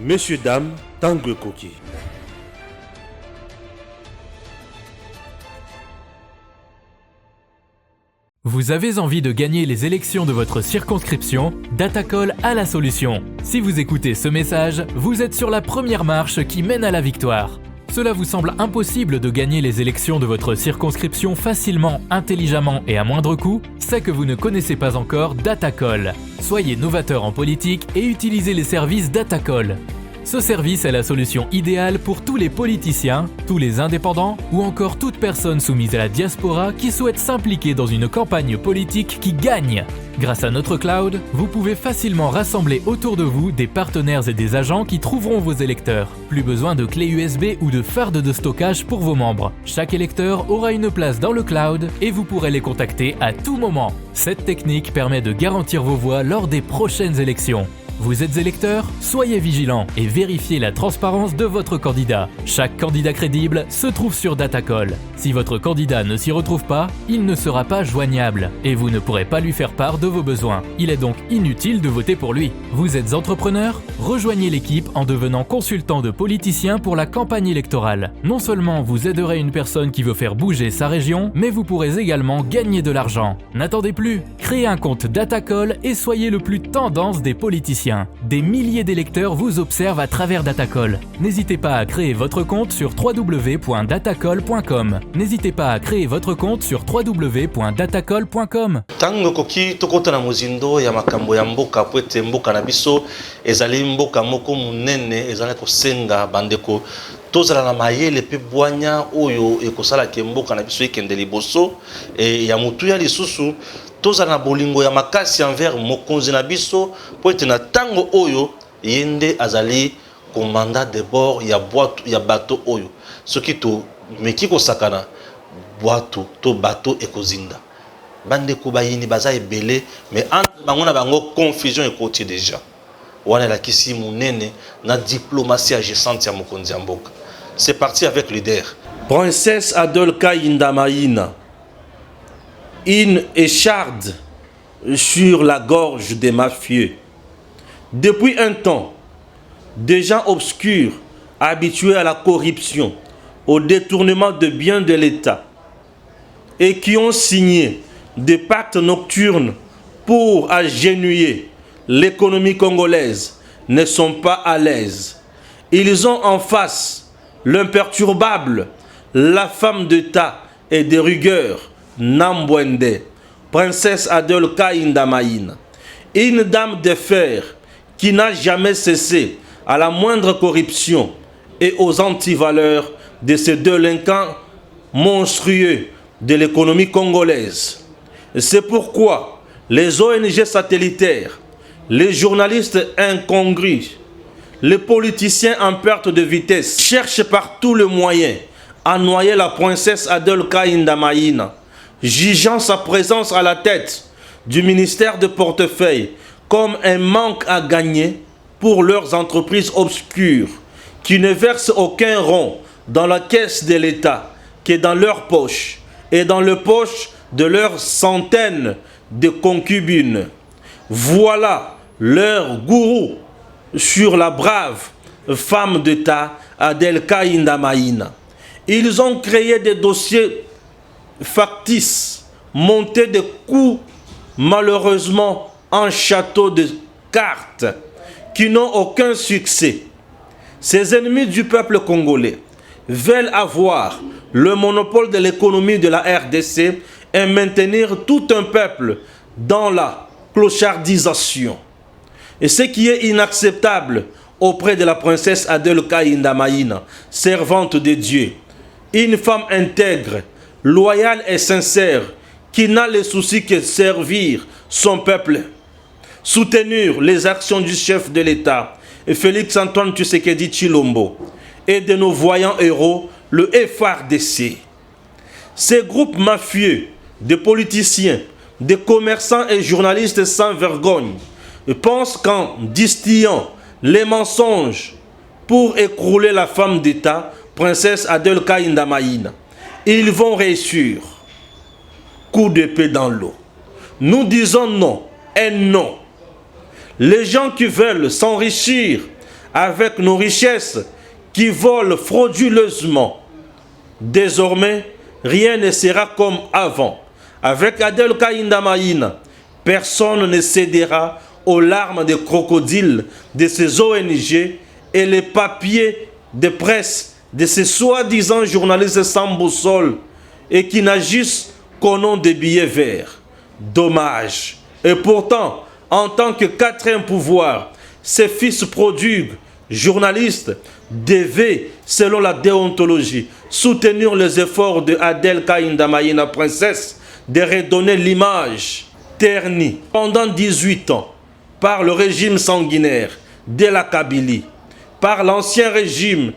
Messieurs, dames, Tangue Koki. Vous avez envie de gagner les élections de votre circonscription? Datacall a la solution. Si vous écoutez ce message, vous êtes sur la première marche qui mène à la victoire. Cela vous semble impossible de gagner les élections de votre circonscription facilement, intelligemment et à moindre coût? C'est que vous ne connaissez pas encore Datacall. Soyez novateur en politique et utilisez les services Datacall. Ce service est la solution idéale pour tous les politiciens, tous les indépendants ou encore toute personne soumise à la diaspora qui souhaite s'impliquer dans une campagne politique qui gagne. Grâce à notre cloud, vous pouvez facilement rassembler autour de vous des partenaires et des agents qui trouveront vos électeurs. Plus besoin de clés USB ou de fardes de stockage pour vos membres. Chaque électeur aura une place dans le cloud et vous pourrez les contacter à tout moment. Cette technique permet de garantir vos voix lors des prochaines élections. Vous êtes électeur? Soyez vigilant et vérifiez la transparence de votre candidat. Chaque candidat crédible se trouve sur Datacall. Si votre candidat ne s'y retrouve pas, il ne sera pas joignable et vous ne pourrez pas lui faire part de vos besoins. Il est donc inutile de voter pour lui. Vous êtes entrepreneur? Rejoignez l'équipe en devenant consultant de politiciens pour la campagne électorale. Non seulement vous aiderez une personne qui veut faire bouger sa région, mais vous pourrez également gagner de l'argent. N'attendez plus, créez un compte Datacall et soyez le plus tendance des politiciens. Des milliers d'électeurs vous observent à travers Datacall. N'hésitez pas à créer votre compte sur www.datacall.com. N'hésitez pas à créer votre compte sur www.datacall.com. Tango koki tokota na mozindo ya makambo ya mboka po ete mboka na biso ezali mboka moko munene ezali kosenga bandeko tozala na mayele pe bwanya oyo ekosala ke mboka na biso ekende liboso ya mutu ya lisusu tozala na bolingo ya makasi envers mokonzi na biso po ete na tango oyo yende azali commandant de bord ya bato oyo soki to meki kosakana bwato to bato ekozinda bandeko bayini baza ebele mais entre bango na bango confusion ekoti déjà wana la kisi munene na diplomatie agissante ya mokonzi ya mboka. C'est parti avec leader. Princesse Adolka Indamaïna, une écharde sur la gorge des mafieux. Depuis un temps, des gens obscurs, habitués à la corruption, au détournement de biens de l'État, et qui ont signé des pactes nocturnes pour agenouiller l'économie congolaise, ne sont pas à l'aise. Ils ont en face l'imperturbable, la femme d'État et de rigueur, Nambwende, princesse Adolka Indamaïna, une dame de fer qui n'a jamais cessé à la moindre corruption et aux antivaleurs de ces délinquants monstrueux de l'économie congolaise. C'est pourquoi les ONG satellitaires, les journalistes incongrus, les politiciens en perte de vitesse cherchent par tous les moyens à noyer la princesse Adolka Indamaïna, jugeant sa présence à la tête du ministère de portefeuille comme un manque à gagner pour leurs entreprises obscures qui ne versent aucun rond dans la caisse de l'État que dans leurs poches et dans les poches de leurs centaines de concubines. Voilà leur gourou sur la brave femme d'État Adolka Indamaïna. Ils ont créé des dossiers factices, monté des coups malheureusement en château de cartes qui n'ont aucun succès. Ces ennemis du peuple congolais veulent avoir le monopole de l'économie de la RDC et maintenir tout un peuple dans la clochardisation. Et ce qui est inacceptable auprès de la princesse Adolka Indamaïna, servante de Dieu, une femme intègre, loyale et sincère, qui n'a le souci que servir son peuple, soutenir les actions du chef de l'État, Félix Antoine Tshisekedi Tshilombo, et de nos voyants héros, le FARDC. Ces groupes mafieux, de politiciens, de commerçants et journalistes sans vergogne, pensent qu'en distillant les mensonges pour écrouler la femme d'État, princesse Adolka Indamaïna, ils vont réussir. Coup d'épée dans l'eau. Nous disons non et non. Les gens qui veulent s'enrichir avec nos richesses qui volent frauduleusement. Désormais, rien ne sera comme avant. Avec Adel Kaïndamaïna, personne ne cédera aux larmes des crocodiles de ces ONG et les papiers de presse de ces soi-disant journalistes sans boussole et qui n'agissent qu'au nom des billets verts. Dommage. Et pourtant, en tant que quatrième pouvoir, ces fils prodigues, journalistes, devaient, selon la déontologie, soutenir les efforts de Adel Kaïndamaïna, princesse, de redonner l'image ternie pendant 18 ans par le régime sanguinaire de la Kabylie, par l'ancien régime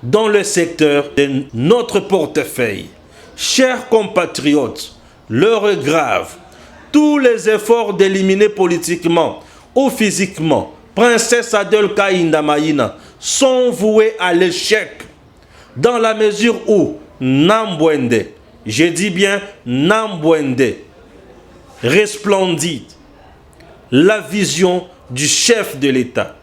dans le secteur de notre portefeuille. Chers compatriotes, l'heure est grave. Tous les efforts d'éliminer politiquement ou physiquement Princesse Adel Kaïndamaïna sont voués à l'échec dans la mesure où Nambwende, je dis bien Nambwende, resplendit la vision du chef de l'État,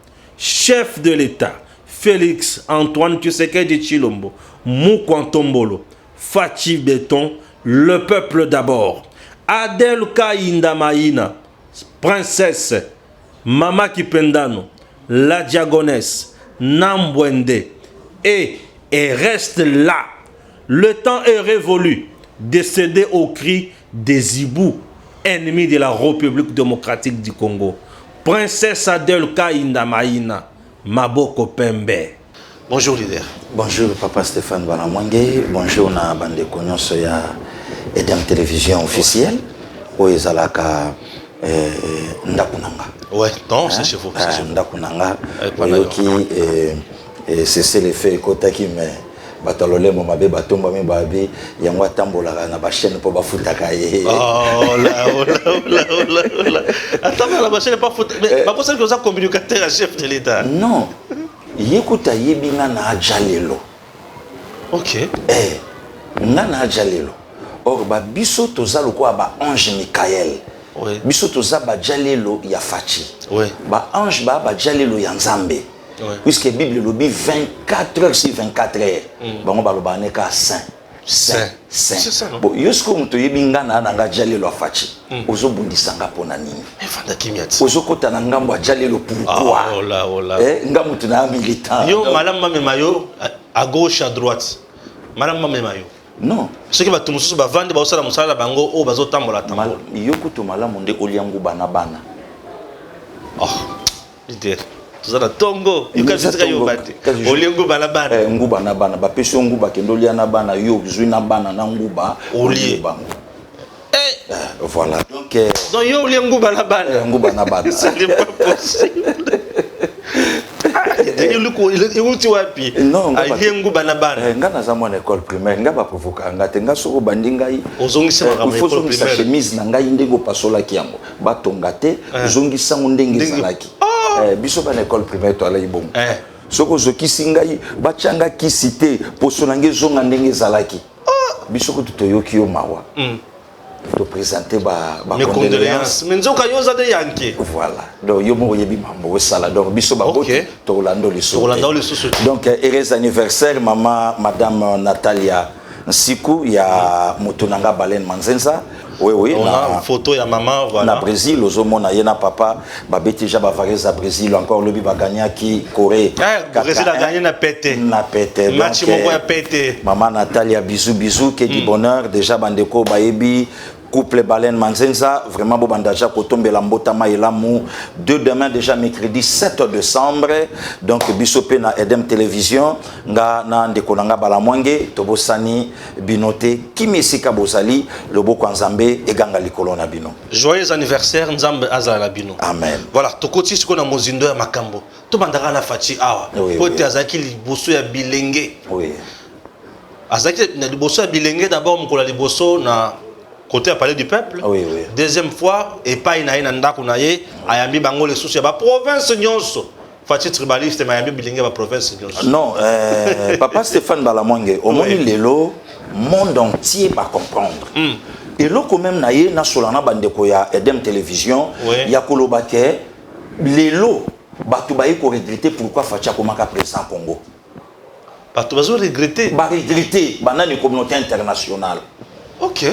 Félix Antoine Tshisekedi Tshilombo, Mukwantombolo, Fachi Béton, le peuple d'abord. Adel Kaïndamaïna, princesse, Mama Kipendano, la diagonesse, Nambwende, et reste là. Le temps est révolu de céder aux cris des hiboux, ennemis de la République démocratique du Congo. Princesse Adel Kaïndamaïna, Maboko Pembe. Bonjour leader. Bonjour Papa Stéphane Balamwange. Bonjour na bande konyoso ya Edem Télévision officielle. Oezalaka ndakunanga. Ouais, non, c'est chez vous. Ndakunanga. Oyoki cesser les faits kotaki mais batalole mo mabe batomba me babe yango atambolaka na ba chaîne po bafutaka ye. Oh là. Attends, la chaîne pas foutu. Mais pas possible que vous êtes communicateur chef de l'État. Non. Yekuta yebinga na ajalelo. OK. Nga na ajalelo. Or ba biso tozalo kwa ba ange Michael. Oui. Biso toza ba jalelo ya Fachi. Oui. Ba ange ba jalelo ya Nzambe. Oui. Puisque la Bible le dit 24 heures sur 24 heures. Bango ba lobane ka saint. Saint. C'est ça, non? Bon, yosko muto yebinga na nga jalelo ya Fachi. Ozo bundisanga pona nini? Mais fanda kimiati. Ozo kota na ngambo jalelo pourquoi? Oh là. Ngamu tuna militant. Yo madame Mamemayo à gauche à droite. Madame Mamemayo. Non. Ce qui va tout mususu ba vendre ba osala musala bango o bazo tambola tambola. Yoko to malamu nde oliangu bana. Oh. Leader. Tuzana tongo. Yukazitaka yo bate. Oliangu bana. Nguba na bana. Ba peso nguba kendo liana bana yo zui na bana na nguba olie bango. Voilà. Donc yo oliangu bana. Nguba na bana. Ce n'est pas possible. Non, nga naza mwana école primaire nga baprovoka nga te nga soko bandingai ozongisa chemise na ngai ndenge opasolaki yango batonga te ozongisa ngo ndenge ezalaki biso bana école primaire to alai bongo soko ozokisi ngai batianga kisi te poso na ngai ezonga ndenge ezalaki biso ko toyoki yo mawa to présenter ba condoléances mais nzoka yoza de yanke voilà donc yo mo yebi mambo sala donc biso ba boti to Rolando Lesotho donc heureux anniversaire maman madame Natalia Nsiku ya mutunanga Baleine Manzenza. Oui, on a une photo ya maman voilà. Na Brésil ozomona yena papa babeti ja bavarez à Brésil encore le biba gagna qui Corée. Brésil a gagné na pété. Match moko ya pété. Maman Natalia bisous que du bonheur déjà bandeko baebi couple Baleine Manzenza vraiment bo bandaja ko tombela mbotama elamu demain déjà mercredi 7 décembre donc bisope na Edem Télévision nga na ndeko nanga Balamwange tobosani binote kimesika bozali loboko nzambe eganga likolo na bino. Joyeux anniversaire nzambe azala bino. Amen. Voilà tokoti siko na mozindo ya makambo to bandaka na Fachi awa pote azaki liboso ya bilenge. Oui. Azaki na liboso ya bilenge d'abord mkola liboso na côté à parler du peuple. Oui. Deuxième fois, et pas ina ndako na ye, ayambi bango les soucis ba province nyonso. Fati tribaliste mais ayambi bilingue ba province nyonso. Non, papa Stéphane Balamwange, au moins lelo monde entier va comprendre. Et là quand même na ye na solana bandeko ya Edem Télévision, ya kolobake lelo bato baye ko regretter pourquoi Facha komaka président Congo. Bato bazo regretter. Ba regretter banani communauté internationale. OK.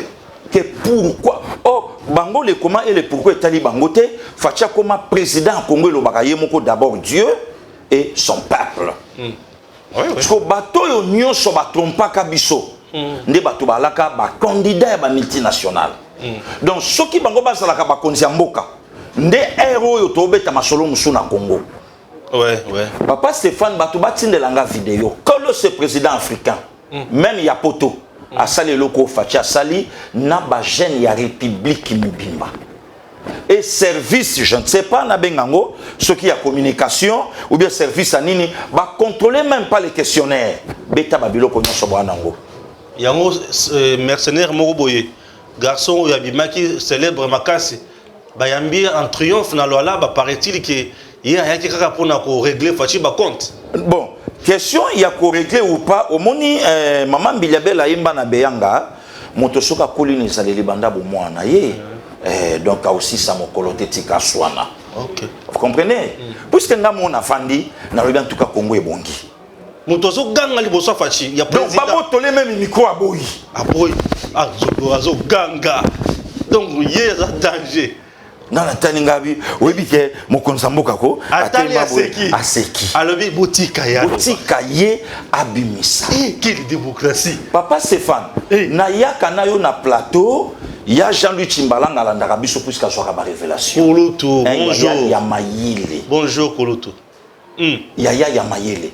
Que pourquoi bango le comment et le pourquoi etali bangote Facha comme président Congo le bakaye moko d'abord Dieu et son peuple. Parce que bato yo nyonso ba trompa ka biso. Nde bato balaka ba candidat ba multinational. Donc ceux qui bango basalaka ba konzi mboka nde héros yo to beta masolo musu na Congo. Ouais. Papa Stéphane bato batindelanga vidéo. Quand ce président africain même ya poto a sali loko Facha sali na ba jeune ya république mubimba. Et service, je ne sais pas, na bengango, ce qui a communication ou bien service à nini, va contrôler même pas les questionnaires. Beta babilo konyo sobanango. Yango mercenaire Moroboye, garçon yabimaki célèbre makasi, bayambi en triomphe na lola ba paraît-il que il y a quelqu'un pour na ko régler Fachi ba compte. Bon, question il y a ko régler ou pas, au moni maman Biliabela imba na beyanga, motosoka kolini saleli banda bo mwana ye. Donc aussi ça mon coloté tika swana. OK. Vous comprenez? Puisque nga mona fandi na rebi en tout cas Congo e bongi. Motozo ganga liboso Fachi, ya président. Donc babo tolé même micro aboyi. Aboyi. Ah zo ganga. Donc yé za danger. Non atani ngabi webi ke mokonza mboka ko atali aseki. Alobi botika ye abimisa. Quelle démocratie. Papa Stéphane, na yaka na yo na plateau. Il y a Jean-Louis Chimbalanga l'andaka biso puisqu'il soit à révélation. Koloto, bonjour. Ya Mayele. Bonjour Koloto. Ya Mayele.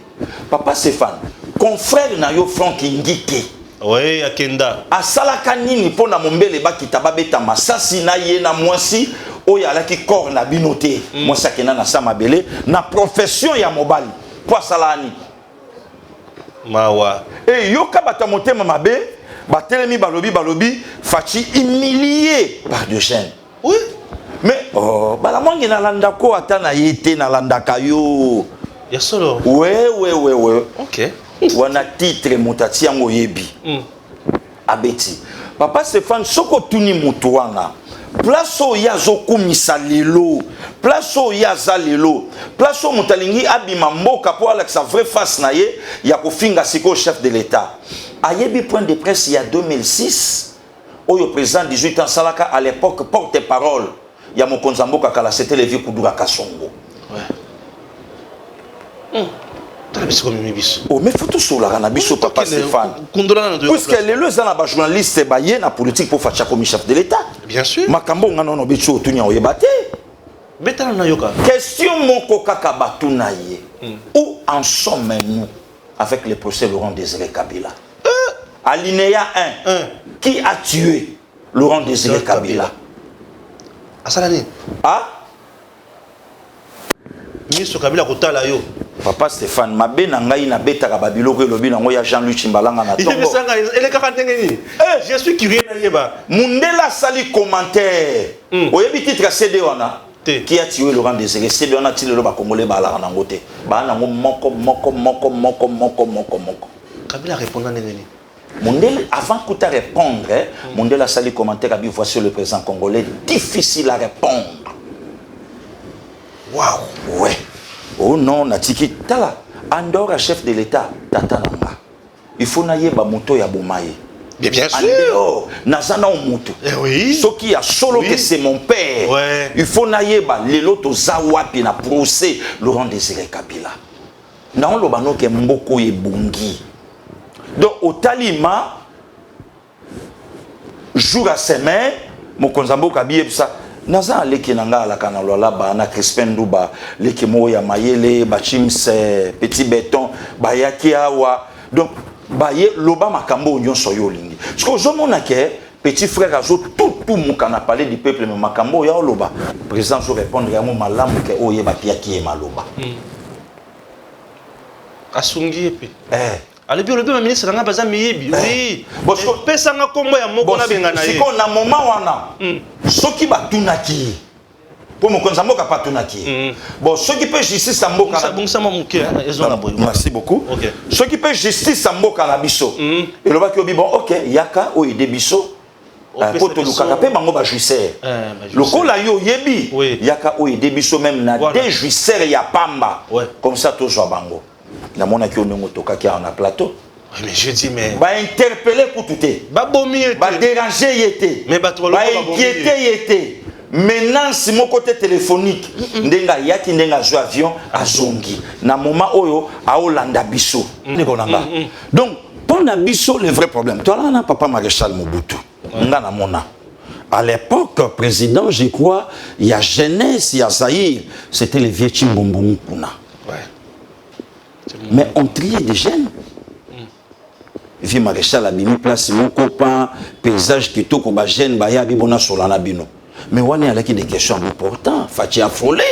Papa Stéphane, confrère na yo Franck Ngike. Oui, Akenda. Asalaka nini pona mombele bakita babeta masasi na ye na mwasi oyo alaki corps na binote. Mwasi akena na samabele na profession ya mobali. Po salani. Mawa. Et yoka bata motema mabe. Batelemi balobi Fachi humilié par Diogène. Oui. Mais bala mwangi na landako ata na yete na landaka yo. Ya solo. Ouais. OK. Wana titre mutati yango yebi. Abeti. Papa Stéphane soko tuni mutu wana. Place o yazo kumisa lelo. Place o yaza lelo. Place o mutalingi abima mboka po avec sa vraie face na ye ya kofinga siko chef de l'État. Ayebi point de presse il y a 2006 où le président 18 ans Salaka à l'époque porte-parole il y a mon konzamboka kala c'était le vieux Kudura Kasongo. Ouais. Oh mais faut tout sur la ranabiso Papa Stéphane. Puisque les deux ans ba journaliste baye na politique pour Facha comme chef de l'État. Bien sûr. Makambo ngano no bicho tunya oyebate. Betala na yoka. Question moko kaka batuna ye. Où en sommes-nous avec le procès Laurent Désiré Kabila? Alinéa 1. Qui a tué Laurent Désiré Kabila? Asalani. Ah? Ministre Kabila kotala yo. Papa Stéphane, mabe na ngai na betaka babilo ko lobi nango ya Jean-Louis Chimbalanga na tongo. Je suis curieux na yeba. Mundela sali commentaire. Oyebi titre CD wana. Qui a tué Laurent Désiré? CD wana ti le ba congolais ba la nango te. Ba nango moko. Kabila répondant nengeni. Mondele, avant que tu répondre, Mondele a sali commentaire à dire voici le président congolais, difficile à répondre. Waouh, ouais. Oh non, Natiki, tala, Andorra chef de l'État, Tatananga. Il faut naïe ba moto ya bomaye. Bien sûr. Andorra, nazana o moto. Oui. Ce qui a solo que c'est mon père. Ouais. Il faut naïe ba leloto zawapi na procès Laurent Désiré Kabila. Na on lobano ke mboko ye bungi. Donc au Talima, jour à semaine, mon konzambo kabiye ça. Naza aleki nanga alaka na lola ba na Crispin Douba, leki moya mayele, bachims petit béton, bayaki awa. Donc baye loba makambo nyonso yo lingi. Parce que je mona ke petit frère azo tout mukana parler du peuple mais makambo ya loba. Président je répondre ya mo malamu ke oye ba piaki e maloba. Asungi epi. Ale bi le ministre nga baza miyebi. Oui. Bon pesa nga kombo ya moko na benga na ye. Siko na moment wana. Soki batunaki. Pour mon konzamboka patunaki. Bon soki peut justice samboka na bongisa momuke ezona boyo. Merci beaucoup. OK. Soki peut justice samboka na biso. Et le ba ki obi bon OK, yaka o ide biso. poto lukaka pe bango ba juisseur lokola yo yebi yaka o debiso même na des juisseurs ya pamba comme ça to zo bango na mona ki onongo toka ki na plateau. Mais je dis mais ba interpeller pour tout ba bomi ba déranger yete mais ba to ba inquiéter yete menace mon côté téléphonique ndenga yaki ndenga zo avion azongi na moment oyo a Olanda biso donc pour na biso le vrai problème toi là na papa maréchal Mobutu ngana mona à l'époque président je crois il y a jeunesse il y a Zaïre c'était les vieux Chimbombo Mukuna mais on triait des jeunes vieux maréchal abimi place mon copain paysage qui to ko ba jeune ba ya bibona solana bino. Mais on a des questions importantes. Fati affolé.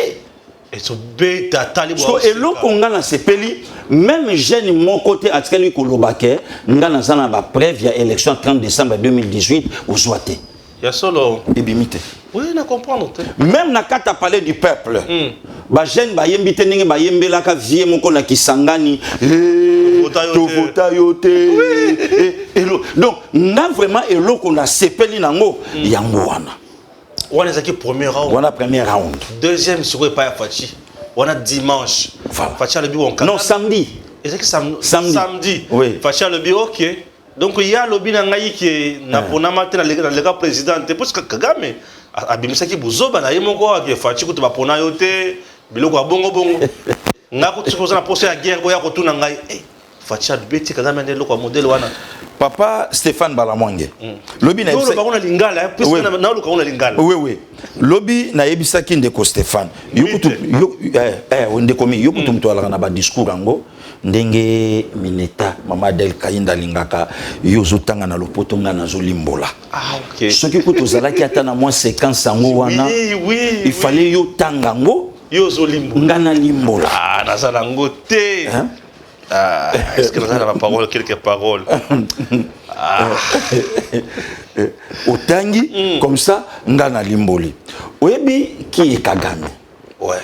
Et ce bêta talibo. Et l'eau qu'on a dans ces pays, même jeune mon côté à Tkeli Kolobake, nous avons une preuve il y a élection 30 décembre 2018 au Zouate. Il y a solo. Et bimité. Oui, on comprend. Même na kata parler du peuple. Ba jeune ba yembite ninge ba yembela ka vie mon kona kisangani. Donc, on a vraiment et l'eau qu'on a sepeli nango yangoana. On a le premier round. On a premier round. Deuxième, c'est pas Fachi. On a dimanche. Voilà. Fachi a le bureau. Non, samedi. Et c'est que samedi. Oui. Fachi a le bureau, ok. Donc il y a le bureau qui est na matin le gars président. Parce que Kagame a bimisa ki buzoba na yemo ko ke Fachi ko to ba pona yote biloko ya bongo bongo. Ngako tsoza na poser la guerre boya ko tuna ngai. Fachi a beti Kagame ndelo kwa modèle wana. Papa Stéphane Balamwange. Lobi na yebisa. Non, lingala, puisque na lo ka lingala. Oui. Lobi na yebisa ki ndeko Stéphane. Yokutu ndeko mi yokutu mto ala na ba discours ango ndenge mineta mama Del Kayinda lingaka yozo tanga na lopoto nga na zolimbola. Ah OK. Soki kutu zalaki ata na moins séquence ango wana. Oui. Il fallait yo tanga ngo yozo limbola. Nga na limbola. Ah na sala ngo te. Ah, est-ce que nous avons la parole, quelques paroles? Otangi, comme ça, ngana limboli. Oyebi, qui est Kagame? Ouais.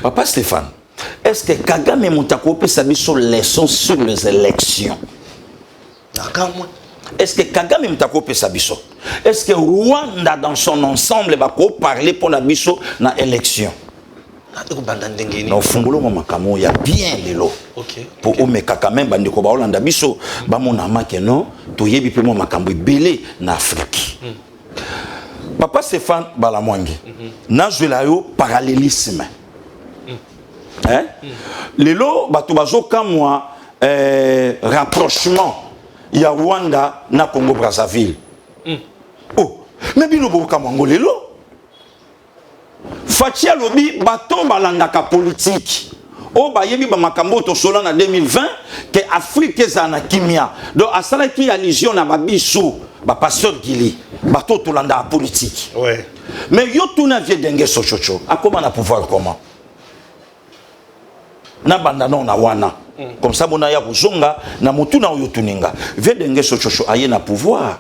Papa Stéphane, est-ce que Kagame Moutako peut savoir sur leçons sur les élections? Est-ce que Kagame Moutako peut savoir? Est-ce que Rwanda dans son ensemble va parler pour la biso dans l'élection? Non, fungolo makamo ya bien lelo. OK. Pour omeka quand même bandeko ba Hollanda biso ba mona make non to yebi pe mo makambo belé na Afrique. Papa Stéphane Balamwange. Na zwela yo parallélisme. Hein? Lelo bato bazo kamwa rapprochement ya Rwanda na Congo Brazzaville. Oh, mais bino bo kamwa ngolelo. Fatia lobi bato balandaka politique. O ba yebi ba makambo to sola na 2020 que Afrique ezana kimia. Donc asala ki allusion na babiso ba pasteur Gili bato to landa politique. Ouais. Mais yo tuna vie denge sochocho. A comment na pouvoir comment? Na banda non na wana. Comme ça bona ya kuzonga na mutuna yo tuninga. Vie denge sochocho aye na pouvoir.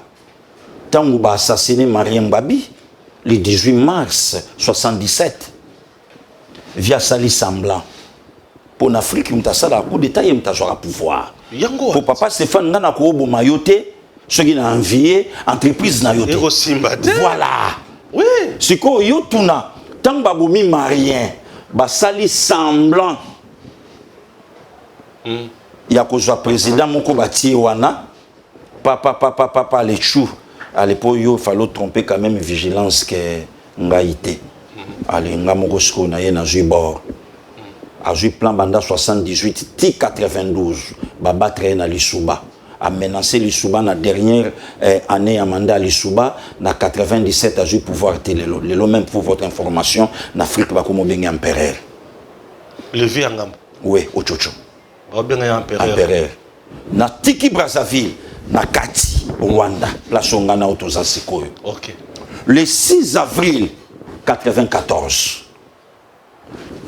Tangu ba assassiner Mariam Babi le 18 mars 77 via Sali Samblant pour l'Afrique m'tasala coup d'état et m'tasora pouvoir pour papa Stéphane ngana ko boma yote ce qui n'a envié entreprise na yote voilà oui siko yo tuna tant babomi marien ba Sali Samblant ya ko zo président moko batie wana papa les chou. À l'époque, il fallait tromper quand même vigilance que ngaïté. Allez, ngamogosko na ye na jubor. A ju plan banda 78 ti 92 ba battre na Lisuba. A menacé Lisuba na dernière année à mandat Lisuba na 97 a ju pouvoir télélo. Le même pour votre information, en Afrique ba comme bien empereur. Le vieux ngam. Oui, ochocho. Ba bien empereur. Na Tiki Brazzaville. Na Kati, Rwanda, la Songana Otoza Sikoyo. Ok. Le 6 avril 94,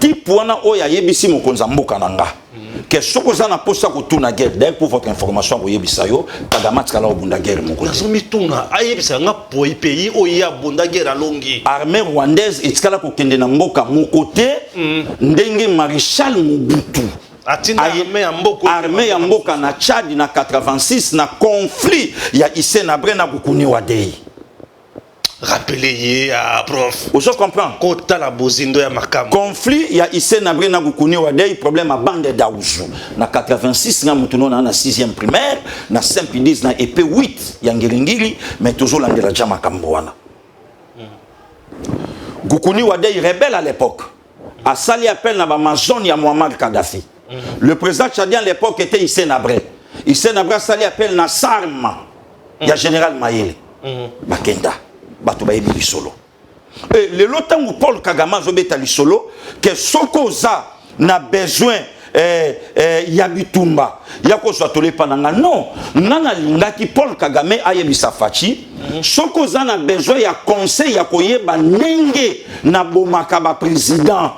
Tipwana Oya Yebisi Mokonza Mboka Nanga. Que Sokoza na posa kutuna guerre. D'ailleurs, pour votre information, vous Yebisa yo, Kagama Tkala Obunda guerre Mokonza. Nazomi tuna, ayebisa nga pays Oya Bunda guerre alongi. Armée rwandaise et Tkala Kokende na Mboka Mokote, Ndenge Maréchal Mobutu. Armée Yamboka na Tchad na 86 na conflit ya Issé na Brena Bukuni Wadei. Rappelez à prof. Vous comprenez? Kota la bozindo ya makam. Conflit, il y a ici nabré na gukuni wadei problème à bande d'Aouzou. Na 86 na mutuno na 6e primaire, na Saint-Pédis na EP 8 ya Ngiringiri, mais toujours l'angela jama kamboana. Gukuni wadei rebelle à l'époque. A sali appel na Amazon ya Muammar Kadhafi. Le président tchadien à l'époque était Issé Nabré. Issé Nabré sali appel na Sarma. Il y a général Mayele. Bakenda. Batuba ebi solo. Et le longtemps où Paul Kagame zobeta li solo que sokoza na besoin yabitumba yako swatole pananga non nana linga ki Paul Kagame ayebisa fachi sokoza na besoin ya conseil ya koyeba ndenge na bomaka ba président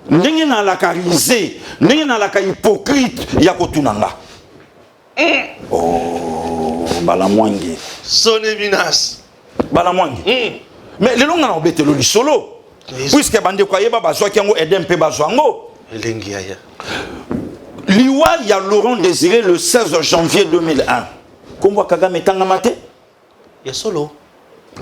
ndenge na la carisé ndenge na la hypocrite ya kotunanga oh bala mwangi Sonné Minas Balamwangi. Mais les longs ont été le solo. Puisque bande quoi yeba bazwa ki yango edempe bazwango. Elengiaya. Liwa ya Laurent Désiré le 16 janvier 2001. Kombo Kagame tangamate? Ya solo.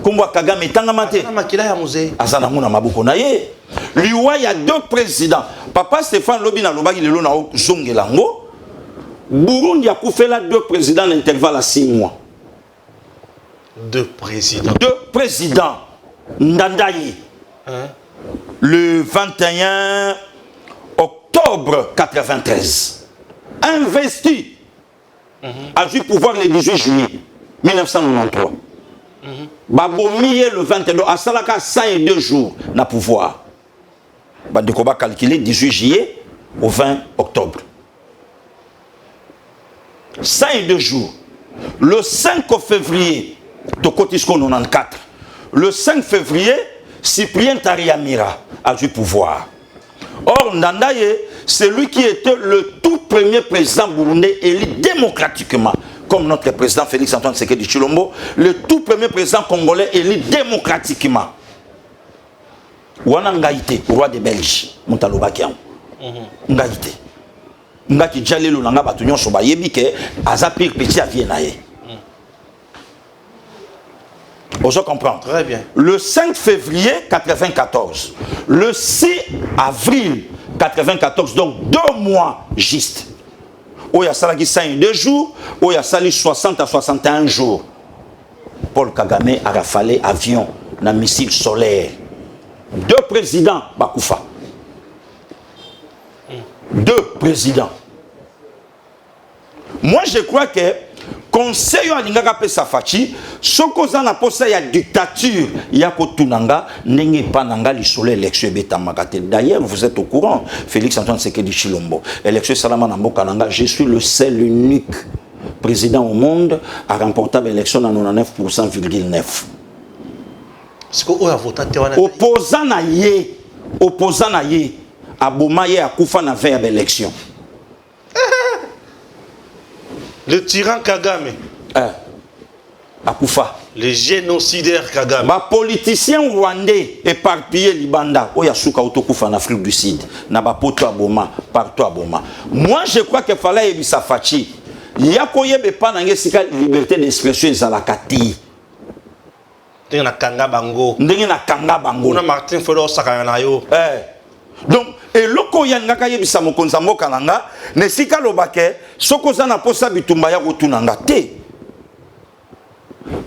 Kombo Kagame tangamate? Na makila ya musée. Azana muna mabuko na ye. Liwa ya deux présidents. Papa Stéphane Lobina lobaki lelo na zongelango. Burundi a koufela deux présidents d'intervalle à 6 mois. Deux présidents. Deux présidents. Ndandayi. Hein? Le 21 octobre 93. Investi. A eu pouvoir le 18 juillet 1993. Babomiye le 22. À Salaka, 102 jours na pouvoir. Bandekoba calculé 18 juillet au 20 octobre. 102 jours. Le 5 février. Tokotisko 94. Le 5 février, Cyprien Tariamira a du pouvoir. Or, Ndandaye, c'est lui qui était le tout premier président burundais élu démocratiquement, comme notre président Félix-Antoine Tshisekedi Tshilombo, le tout premier président congolais élu démocratiquement. Wana Ngaïté, roi de Belge, Montalobakian. Ngaïté. Ngaki Djalelo Nanga Batunyon Sobayebi ke Azapir Petit à Viennaye. Vous comprenez? Très bien. Le 5 février 94, le 6 avril 94, donc 2 mois juste. Où il y a salagi 52 jours, où il y a sali 60 à 61 jours. Paul Kagame a rafalé avion, na missile solaire. 2 présidents, Bakoufa. 2 présidents. Moi, je crois que conseil à l'ingaka pesa fachi sokoza na posa ya dictature ya kotunanga ndenge pananga lisolo élection beta makate. D'ailleurs, vous êtes au courant, Félix Antoine Tshisekedi Tshilombo, élection salama na mboka nanga, je suis le seul unique président au monde à remporter l'élection à 99,9%. C'est quoi a voté opposant na ye aboma ye akufa na veille à l'élection. Le tyran Kagame. Akufa. Le génocidaire Kagame. Ma politicien rwandais éparpillé Libanda. Oya souka autokufa en Afrique du Sud. Na ba poto aboma, partout aboma. Moi je crois qu'il fallait ebisa fachi. Yako yebe pa nange sika liberté d'expression ezalakati. Ndenge na kanga bango. Ndenge na kanga bango. Ona Martin Felo sakana na yo. Donc, et loko yangaka yebisa mokonza mboka nanga, ne sika lobake, sokoza na posa bitumba ya kotunanga te.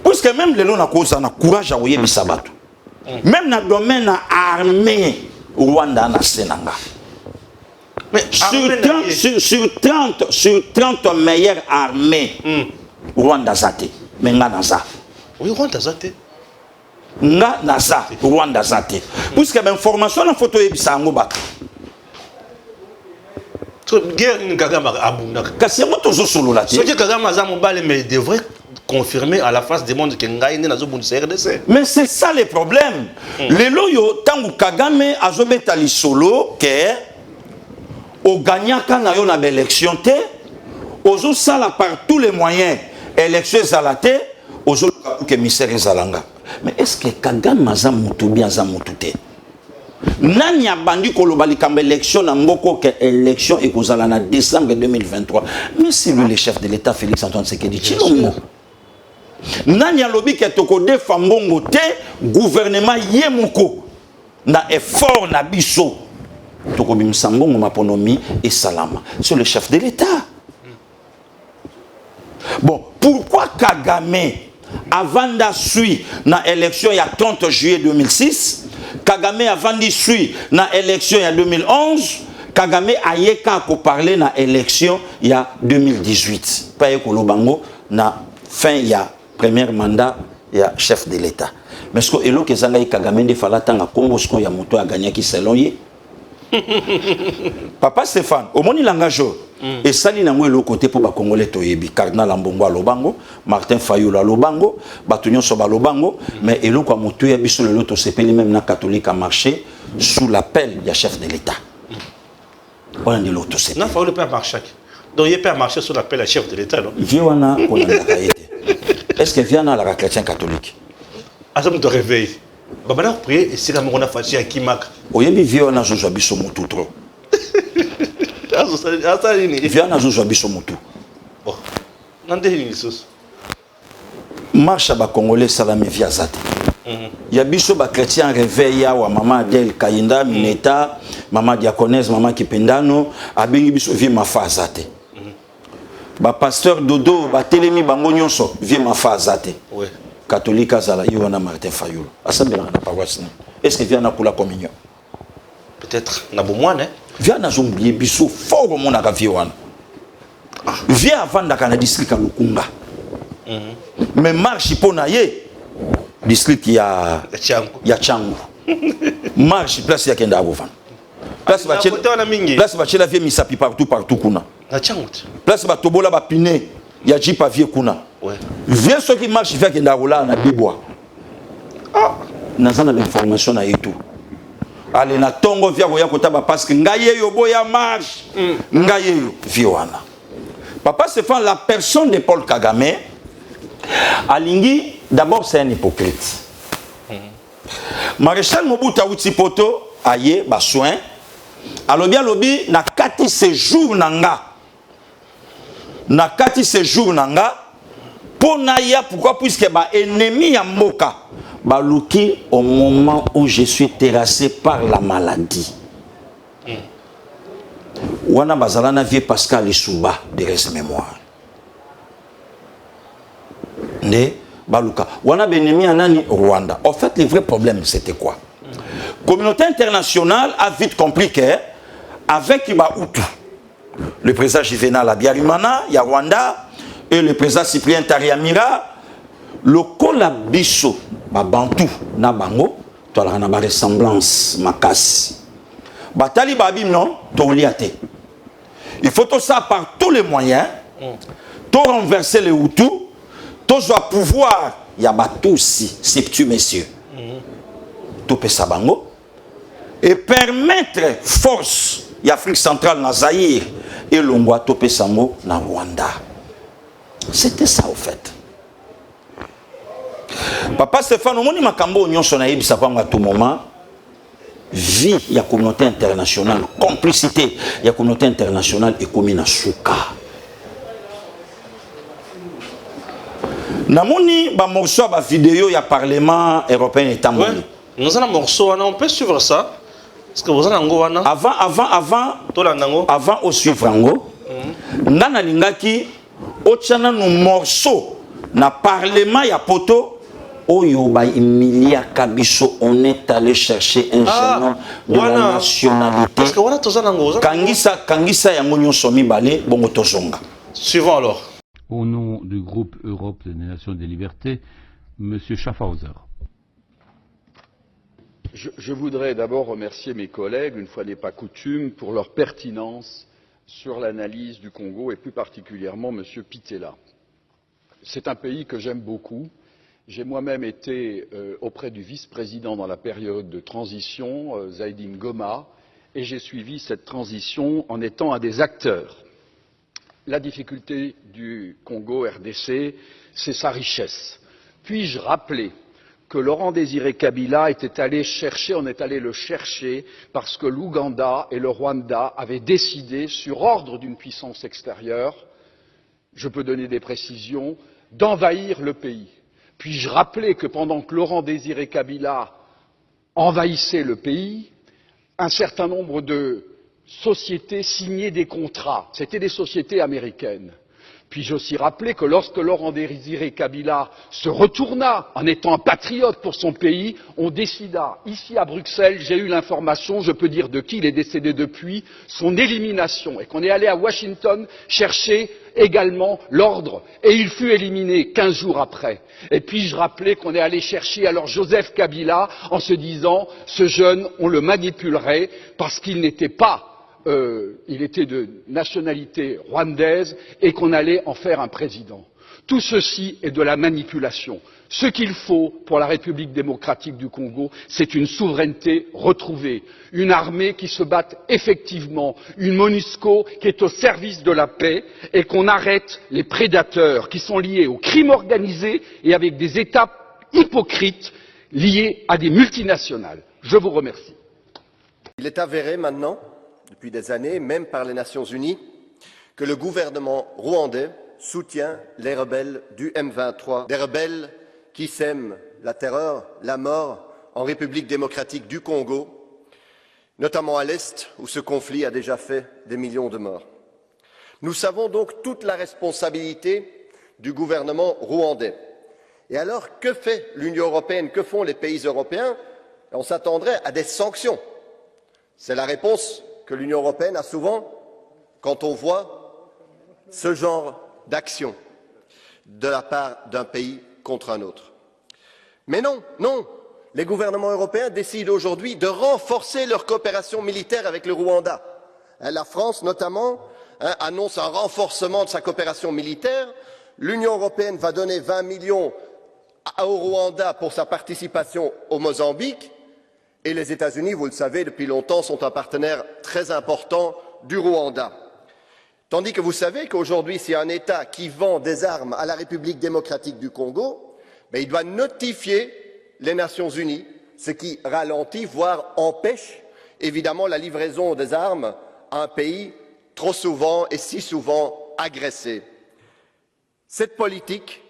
Puisque même lelo na koza na courage à yebisa bato. Même na domaine na armée Rwanda na senanga. Mais sur 30 meilleures armées Rwanda zate. Mais nga naza. Oui, Rwanda zate. Nga naza Rwanda zate. Puisque l'information na photo yebisa ngo bato. Guerre ni Kagame abunda. Kasi yango tozo solo la te. Ce que Kagame aza mobile mais devrait confirmer à la face du monde que ngai ne nazo bundisa RDC. Mais c'est ça le problème. Lelo yo tangu Kagame azobeta li solo que au gagnaka na yo na l'élection te, ozo sala par tous les moyens élection zalate, ozo que misère zalanga. Mais est-ce que Kagame maza mutu bien za mutu te? Nani abandi koloba likambe élection na mboko que élection ekozala na décembre 2023. Mais c'est lui le chef de l'État Félix Antoine Tshisekedi Tshilombo. Nani alobi ke toko defa mbongo te gouvernement yemoko na effort na biso toko bimisa mbongo maponomi et salama. C'est le chef de l'État. Bon, pourquoi Kagame avant d'assurer na élection il y a 30 juillet 2006, Kagame avant d'assurer na élection il y a 2011, Kagame ayeka ko parler na élection il y a 2018. Pas ekolo bango na fin il y a premier mandat il y a chef de l'État. Mais ce que elo kezanga Kagame de fala tanga Congo ce ko ya moto a gagné qui selon ye. Papa Stéphane, au moni langage et sali na ngwe le côté pour ba congolais toyebi cardinal Ambongo a lobango, Martin Fayulu a lobango, batunyo so ba lobango, mais elo kwa moto ya biso le loto sepeli même na catholique a marché sous l'appel du chef de l'État. Voilà de l'auto sepeli. Non, Fayulu peut marcher. Donc il peut marcher sous l'appel du chef de l'État non. Viwana on a est-ce que Viana la chrétien catholique? Azam de réveil. Babana prier et c'est la mona fachi à Kimak. Oyebi Viana zo biso mutu trop. Viana zo biso mutu. Oh. Nande ni sos. Marche ba congolais salami via zate. Ya biso ba chrétien réveil ya wa mama Adel Kayinda Mineta, mama diaconesse, mama Kipendano, abengi biso vie ma fa zate. Ba pasteur Dodo ba telemi bango nyonso vie ma fa zate. Ouais. Catholique azala Yohana Martin Fayulu. Asambela na paroisse. Est-ce que Viana pour la communion? Peut-être na bomwane. Viana zombier biso fort mon aka Viwana. Via avant na district à Lukunga. Mais marche pona ye district ya Changu. Marche place ya kenda avovana. Place bachela vie misapi partout kuna. Na Changu. Place batobola ba pine ya jipa vie kuna. Ouais. Viens ceux qui marchent vers kenda rola na bibois. Ah, nazana l'information na yetu. Allez na tongo via koya kotaba parce que ngaye yo boya marche. Ngaye yo viwana. Papa Stéphane, la personne de Paul Kagame, Alingi, d'abord c'est un hypocrite. Maréchal Mobutu Aouti-Poto, aye, ba soin, alobi, na kati séjour nanga. Na kati séjour nanga, pona ya, pourquoi? Puisque ba ennemi ya mboka, ba luki au moment où je suis terrassé par la maladie. Wana bazalana vie Pascal Isuba de reste mémoire. Ne baluka. Wana benemi anani Rwanda. En fait, le vrai problème c'était quoi? Communauté internationale a vite compris que avec Ibaoutou, le président Juvenal Abiyarimana, il y a Rwanda et le président Cyprien Tariamira, le Kolabiso, Babantou, Nabango, tu as la ressemblance makasi. Batali Babim non, Toliate. Il faut tout ça par tous les moyens, tout renverser les Hutus, tout soit pouvoir, il y a tout aussi, c'est messieurs, tout peut sabango, et permettre force, l'Afrique centrale, na Zaïre, et l'Ongwa, tout peut sango, na Rwanda. C'était ça au fait. Papa Stéphane, on m'a cambo union son aïe, ça va à tout moment. Vie, il y a communauté internationale, complicité, il y a communauté internationale et commune à Souka. Namoni, ba morceau, ba vidéo, il y a Parlement européen et Tamoni. Nous avons un morceau, on peut suivre ça. Parce que vous avez un go, avant au suivre ango, nana lingaki, ochana no morceau, na Parlement, il y a poto. Oyoba Emilia Kabiso, on est allé chercher un jeune homme de la nationalité. Parce que voilà, Kangisa Yangonyo Somi Balé, Bongo Tozonga. Suivant alors. Au nom du groupe Europe des Nations et des Libertés, M. Schaffhauser. Je voudrais d'abord remercier mes collègues, une fois n'est pas coutume, pour leur pertinence sur l'analyse du Congo et plus particulièrement M. Pitella. C'est un pays que j'aime beaucoup. J'ai moi-même été auprès du vice-président dans la période de transition, Zaïdine Goma, et j'ai suivi cette transition en étant un des acteurs. La difficulté du Congo RDC, c'est sa richesse. Puis-je rappeler que Laurent Désiré Kabila était allé chercher, on est allé le chercher, parce que l'Ouganda et le Rwanda avaient décidé, sur ordre d'une puissance extérieure, je peux donner des précisions, d'envahir le pays. Puis-je rappeler que pendant que Laurent Désiré Kabila envahissait le pays, un certain nombre de sociétés signaient des contrats. C'était des sociétés américaines. Puis-je aussi rappeler que lorsque Laurent Désiré Kabila se retourna en étant un patriote pour son pays, on décida, ici à Bruxelles, j'ai eu l'information, je peux dire de qui, il est décédé depuis, son élimination, et qu'on est allé à Washington chercher également l'ordre, et il fut éliminé 15 jours après. Et puis-je rappeler qu'on est allé chercher alors Joseph Kabila en se disant, ce jeune, on le manipulerait parce qu'il n'était pas il était de nationalité rwandaise et qu'on allait en faire un président. Tout ceci est de la manipulation. Ce qu'il faut pour la République démocratique du Congo, c'est une souveraineté retrouvée, une armée qui se batte effectivement, une MONUSCO qui est au service de la paix et qu'on arrête les prédateurs qui sont liés au crime organisé et avec des États hypocrites liés à des multinationales. Je vous remercie. Il est avéré maintenant, depuis des années, même par les Nations Unies, que le gouvernement rwandais soutient les rebelles du M23, des rebelles qui sèment la terreur, la mort en République démocratique du Congo, notamment à l'Est, où ce conflit a déjà fait des millions de morts. Nous savons donc toute la responsabilité du gouvernement rwandais. Et alors, que fait l'Union européenne, que font les pays européens? On s'attendrait à des sanctions. C'est la réponse que l'Union européenne a souvent quand on voit ce genre d'action de la part d'un pays contre un autre. Mais non, non, les gouvernements européens décident aujourd'hui de renforcer leur coopération militaire avec le Rwanda. La France, notamment, annonce un renforcement de sa coopération militaire. L'Union européenne va donner 20 millions au Rwanda pour sa participation au Mozambique. Et les États-Unis, vous le savez, depuis longtemps, sont un partenaire très important du Rwanda. Tandis que vous savez qu'aujourd'hui, s'il y a un État qui vend des armes à la République démocratique du Congo, il doit notifier les Nations Unies, ce qui ralentit, voire empêche, évidemment, la livraison des armes à un pays trop souvent et si souvent agressé. Cette politique,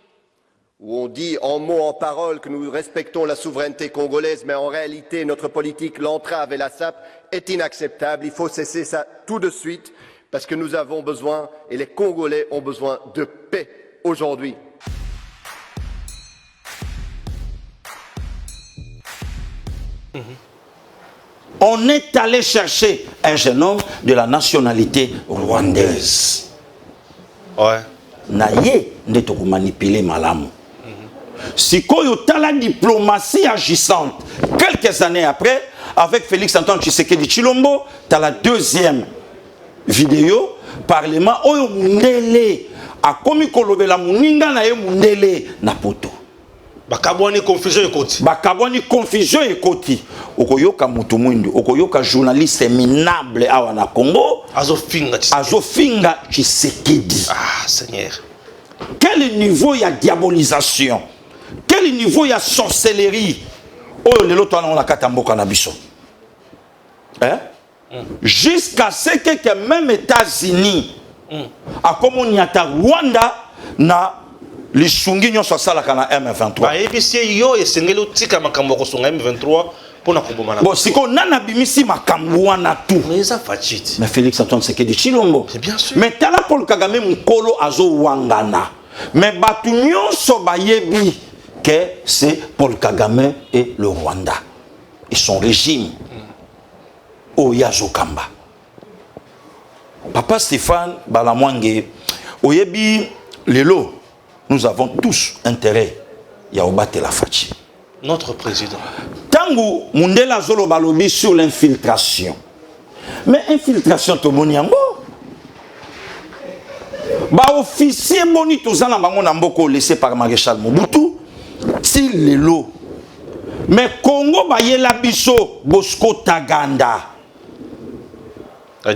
où on dit en mots, en paroles que nous respectons la souveraineté congolaise, mais en réalité notre politique l'entrave et la sape, est inacceptable. Il faut cesser ça tout de suite, parce que nous avons besoin, et les Congolais ont besoin de paix aujourd'hui. On est allé chercher un jeune homme de la nationalité rwandaise. Ouais. Naye nde to manipuler malamu. Sikoyo tala diplomatie agissante. Quelques années après, avec Félix Antoine Tshisekedi Tshilombo, t'as la deuxième vidéo, Parlement, oyo mundele, a komi kolobela muninga na ye mundele na poto. Bakabwani confusion ekoti. Bakabwani confusion ekoti. Okoyoka mutu mwindu, okoyoka journaliste éminable awa na Congo. Azofinga Tshisekedi. Ah, Seigneur. Quel niveau il y a diabolisation? Quel niveau il y a sorcellerie? Oh, le lot on a katamboka na biso. Hein? Jusqu'à ce que même États-Unis a comme on y a Rwanda na lisungi nyo salaka na M23. Ba ebisi yo esengelo tika makambo ko songa M23 pona kobomana. Bon, siko nana bimisi makambo wana tout. Mais ça fachit. Mais Félix Antoine Tshisekedi Tshilombo. C'est bien sûr. Mais tala Paul Kagame mukolo azo wangana. Mais batu nyonso bayebi que c'est Paul Kagame et le Rwanda et son régime. Oyazo Kamba. Papa Stéphane Balamwange, oyebi lelo, nous avons tous intérêt ya obate la fachi. Notre président. Tangu Mundela Zolo balobi sur l'infiltration. Mais infiltration to boniango. Ba officier boni tozana bango na mboko laissé par Maréchal Mobutu. Ti lelo. Mais Congo ba yela biso Bosco Taganda.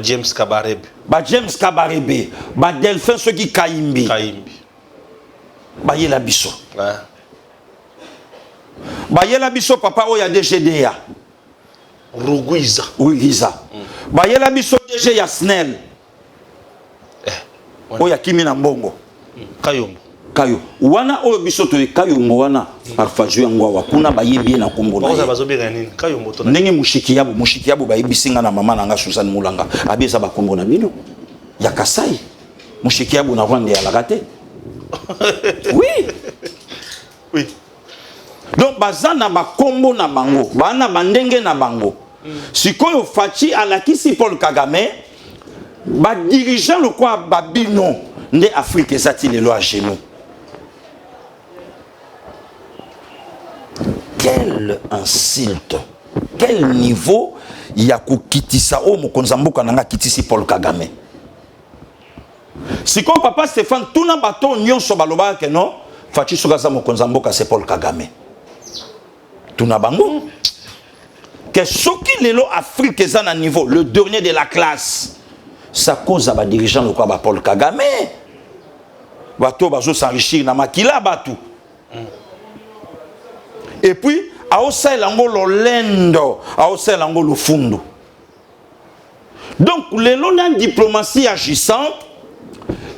James Kabarebe. Ba James Kabarebe, ba Delphin Soki Kayimbi. Ba yela biso. Ouais. Ba yela biso papa oya DGDA. Ruguiza. Ruguiza. Ba yela biso DG ya SNEL. Oya Kimi na Mbongo. Kayombo. kayo wana oyo biso to kayo ngwana parfaju yango wa kuna bayebi na kombo na baza bazobega nini kayo moto ndenge mushiki yabo bayebisinga na mama nanga Susan Mulanga abeza ba kombo na bino ya Kasai mushiki yabo na Rwanda ya lagate oui oui donc bazana ba kombo na bango bana bandenge na bango sikoyo fachi alakisi Paul Kagame ba dirigeant le quoi babino nde Afrique ezati lelo à genoux. Quel insulte, quel niveau ya kokitisa o mokonza mboka nanga kitisi Paul Kagame. Siko papa Stéphane tuna bato nyonso baloba ke non fachi sokaza mokonza mboka c'est Paul Kagame. Tuna bango que soki lelo Afrique eza na niveau le dernier de la classe. Ça cause à ba dirigeant le quoi ba Paul Kagame. Bato bazo s'enrichir na makila batu. Et puis aosa elango lolendo, aosa elango lufundo. Donc lelo na diplomatie agissante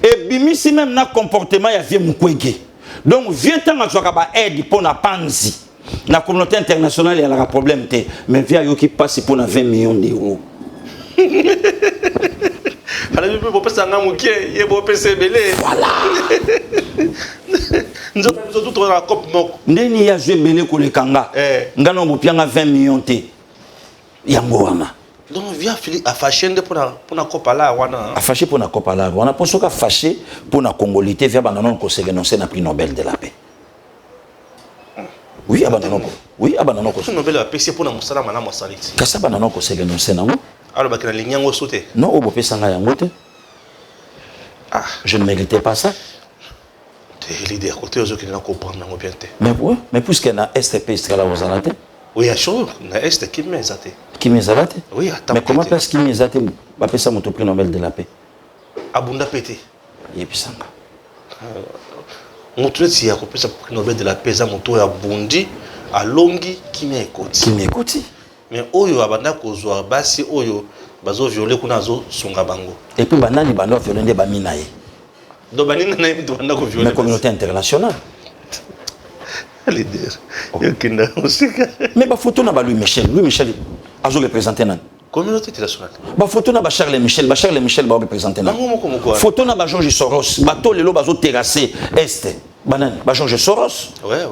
et bimisi même na comportement ya vie mukwege. Donc vieux temps azwaka ba aide pour na panzi. La communauté internationale elle a un problème té mais via yo qui passe pour na 20 millions d'euros. Voilà. Ndeni ya joué belé ko le kanga. Ngana mo pianga 20 millions té. Yango wana. Donc via Philippe a fâché pour na copa là wana. A fâché pour na copa là wana pour soka fâché pour na congolité via bananon ko se renoncer na prix Nobel de la paix. Oui abananon ko. Oui abananon ko. Nobel de la paix c'est pour na musala mana mosaliti. Kasa bananon ko se renoncer nango. Alors bakina linyango sauté. Non au bopé sanga yango té. Ah, je ne méritais pas ça. L'idée à côté aux qui n'ont comprendre bien. Mais puisque na STP là aux alate. Oui, à chaud, na ST qui m'est zate. Qui m'est zate? Oui, attends. Mais comment parce qu'il m'est zate va passer mon prix Nobel de la paix. Abunda pété. Yebisanga. Mon truc si a coupé ça prix Nobel de la paix ça mon tour a bondi à longi qui m'écoute. Qui m'écoute. Mais oyo abanda kozwa basi oyo bazo violer kuna zo songa bango. Et puis banani bando violer des baminaye. Donc banini na yimito banda ko violer. La communauté internationale. Leader. Yokinda musika. Mais ba photo na ba Louis Michel azo représenter nan. Communauté internationale. Ba photo na ba Charles Michel ba représenter nan. Photo na ba George Soros, ba to lelo bazo terrasser est. Banani ba George Soros. Ouais.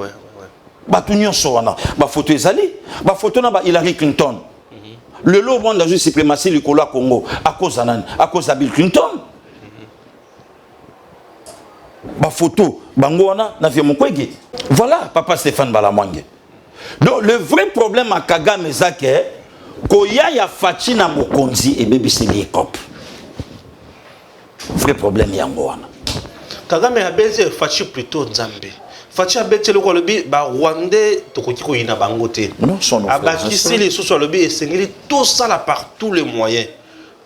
Batu nyonso wana ba photo ezali ba photo na ba Hillary Clinton le lot bon dans une suprématie du Congo à cause de Bill Clinton ba photo bango wana na vie mokwege voilà papa Stéphane Balamwange. Donc le vrai problème à Kagame zake koya ya fachi na mokonzi et bébé c'est l'écop vrai problème yango wana Kagame a baisé fachi plutôt Nzambe. Fachi a bêté le Kolobi, ba Rwandais, Tokotiko Ina Bangote. Non, son nom. Abakisi les sous sur le bi et sengeli tout ça là par tous les moyens.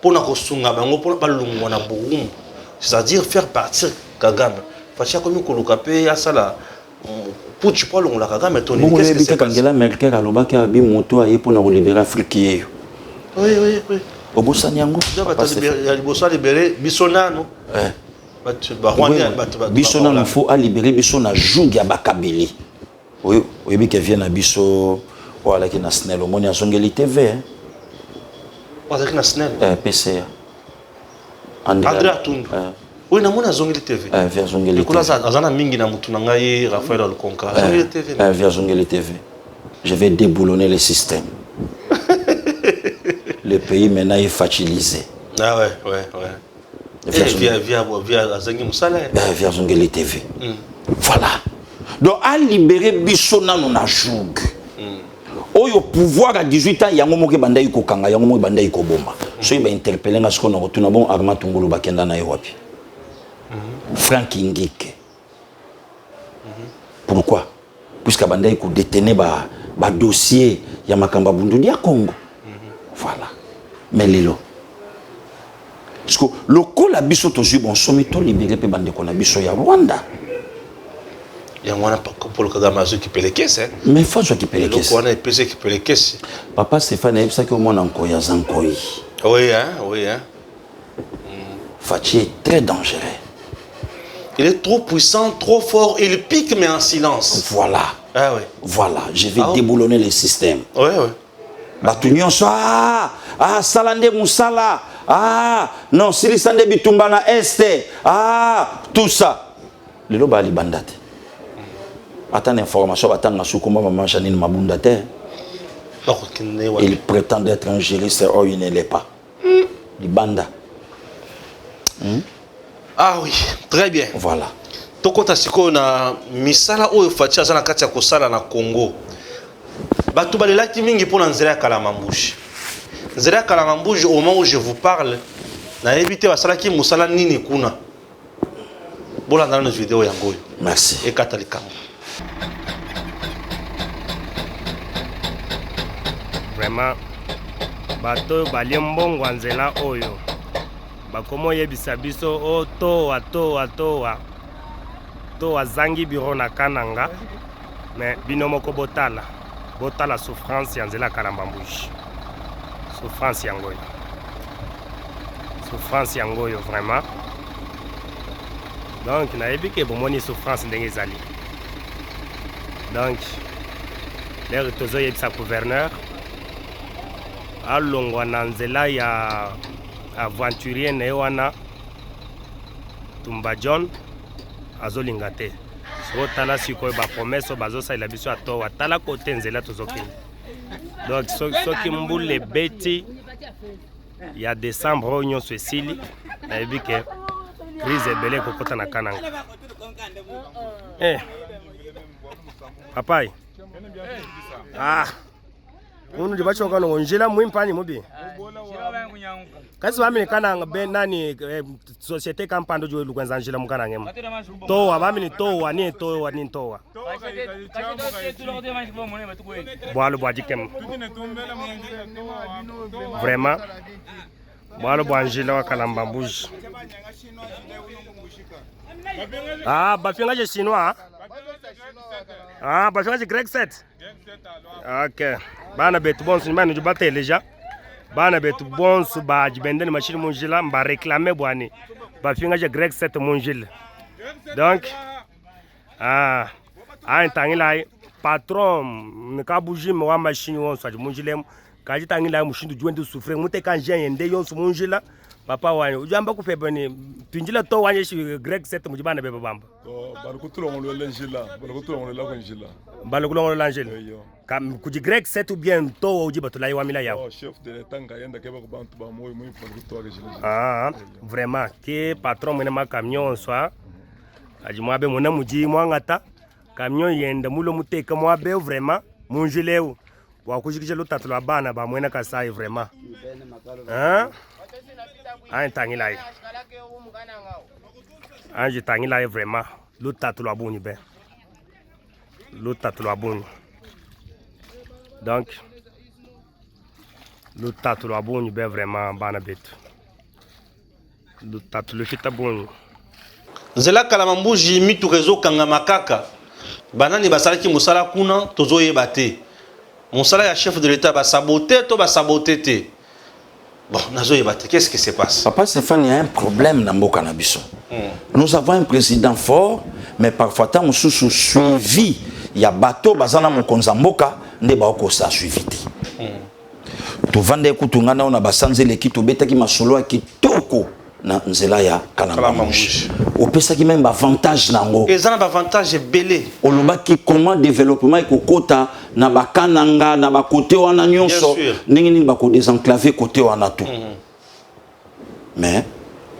Pour na kosunga bango, pour na lungwana boum. C'est-à-dire faire partir Kagame. Fachi a commis Kolokapé, ya ça là. Pour tu parles on la Kagame, ton qu'est-ce que c'est? Angela Merkel a loba ki abi moto aye pour na libérer Afrique. Oui. Obosa nyango. Ya libosa libérer Bisona non. Biso na faut à libérer biso na joug ya bakabeli. Oui que vient na biso wala ki na snel o moni azongeli TV hein. Wala ki na snel. PCA. Andrea Tundu. Oui na moni azongeli TV. Via zongeli. Kula azana mingi na mutu na ngai Raphaël Alkonka. Azongeli TV. Via zongeli TV. Je vais déboulonner le système. Le pays maintenant est fragilisé. Ah ouais. Via Azangi Moussala. Via Zongeli TV. Voilà. Donc, à libérer Bissona, on a joug. Au pouvoir à 18 ans, il y a un moment qui banda yiko kanga, il y a un moment qui banda yiko bomba. So il va interpeller à ce qu'on a retenu bon Arma Tungulu Bakenda na Europe. Frank Ngike. Pourquoi? Puisque banda yiko détenir ba dossier ya makamba bundu dia Congo. Voilà. Mais lilo. Parce que le coup la biso to bon somme to libéré pe bande ko na biso ya Rwanda. Il y a un pour le Kagame qui paye les caisses. Mais il faut qui paye les caisses. Il y a un PC qui paye les caisses. Papa Stéphane, il y a que mon encore ya Zankoi. Oui. Fachi est très dangereux. Il est trop puissant, trop fort, il pique mais en silence. Voilà. Ah oui. Voilà, je vais déboulonner le système. Oui, oui. Batunion soit salande musala. Non, silisande bitumba na este. Tout ça. Le loba li bandate. Attends information, attends Soukoma maman Janine Mabundate. Il prétend être un juriste, or il ne l'est pas. Li banda. Ah oui, très bien. Voilà. Tokota siko na misala oyo fatia zana kati ya kosala na Congo. Batu balelaki mingi pona nzela ya Kalamambuji. Nzela ya Kalamambuji au moment où je vous parle, na ebité basalaki musala nini kuna. Bolanda na vidéo yango. Merci. Et katalikambo. Vraiment bato balie mbongo nzela oyo. Bakomo yebisa biso o toa zangi biro na kananga mais binomoko botala souffrance ya nzela Kalamambuji. Souffrance yangoyo vraiment. Donc nayebi ke bomoni souffrance ndenge ezali. Donc lero tozo yebisa gouverneur alongwa na nzela ya aventurier na wana Tumba John azolinga te. So tala sikoyo ba promesse bazosalela biso atowa tala kote nzela tozokende. Donc soki mbule beti ya décembre oyo nyonso esili nayebi ke crise ebele kokota na kananga. Papai unu ndibachoka no njila mwimpani mubi kasi bamini kananga be nani société kampando jo lukwenza njila mukananga mu towa bamini towa ni towa bwalo bwajikem vraiment bwalo bwanjila wa Kalamambuji bafinga je chinois bafinga je grec 7. OK bana betu bonsu mani jubate leja bana betu bonsu ba jibendeni machine munjila mba réclamer bwani bafinga je grec 7 munjila. Donc ntangila patron nikabuji mwa machine wonsu munjile kaji tangila mushindu jwendu souffre mute kanje yende yonsu munjila papa wani ujamba kufebani tunjila to wanye shi grec 7 mujibana beba bamba balukutulongolo lenjila balukutulongolo lenjila kam kuji grec 7 ou bien to ujiba to laiwa mila yao chef de l'état ngayenda keba ko bantu ba moyo moyo balukutwa jila vraiment ke patron mwene ma camion swa ajimwabe mona muji mwangata camion yenda mulo muteka mwabe vraiment munjileu wa kujikije lutatu la bana ba mwene kasai vraiment tangilai anje tangilai vraiment lutatu la buni be lutatu la buni. Donc lutatu la buni be vraiment bana betu lutatu le fita buni nzela Kalamambuji mitu rezo kanga makaka banani basalaki musala kuna tozo yebate musala ya chef de l'état ba saboter te. Bon, qu'est-ce qui se passe? Papa Stéphane, il y a un problème dans Mboka Nabiso. Nous avons un président fort, mais parfois, tant que nous suivi, il y a bateau, bazana mon konzamboka, ne ba oko sa suivi. Tu vende kutungana on a basanze l'équipe beta qui m'a solo qui toko na nzela ya Kalamambuji. Au pesa qui même avantage nango. Et ça n'a avantage belé. On loba qui comment développement ko kota na bakananga na ba côté wana nyonso ningi ba ko désenclaver côté wana tout. Mais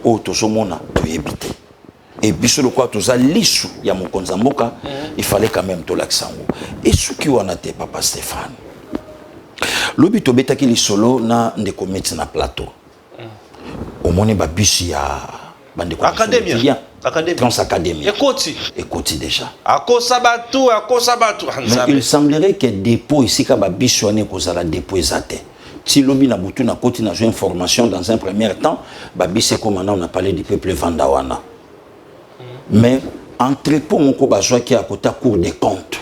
o to somona to yebite. Et biso le quoi to za lisu ya mokonza mboka, il fallait quand même to l'accent. Et ce qui wana te papa Stéphane. Lobi to beta ki li solo na ndeko meti na plateau. Au moins ba bisi ya bandeko académie Trans Académie. Écoute déjà. Il semblerait que dépôt ici ka ba bisi wana ko za la dépôt ezate. Si lobi na butu na koti na joint information dans un premier temps, ba bisi comme on a parlé du peuple Vandawana. Mais entrepôt mon ko ba joie qui à côté cour des comptes.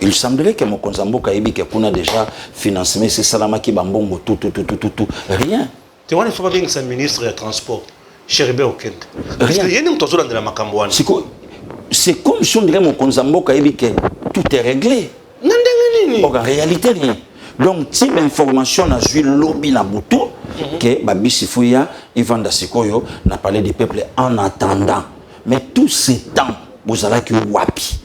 Il semblerait que mon konzamboka yebi que kuna déjà financé mais c'est salama ki bambongo tout rien. Tu vois, il faut pas bien que c'est le ministre des Transports. Chéribé aucun. Parce que y a une tozo dans la Macambouane. C'est comme si on dirait mon Konzamboka que tout est réglé. En réalité, rien. Donc, si l'information a joué lobby na butu, que Babi Sifouya, Ivan Dasikoyo, n'a parlé des peuples en attendant. Mais tout ce temps, vous allez que wapi.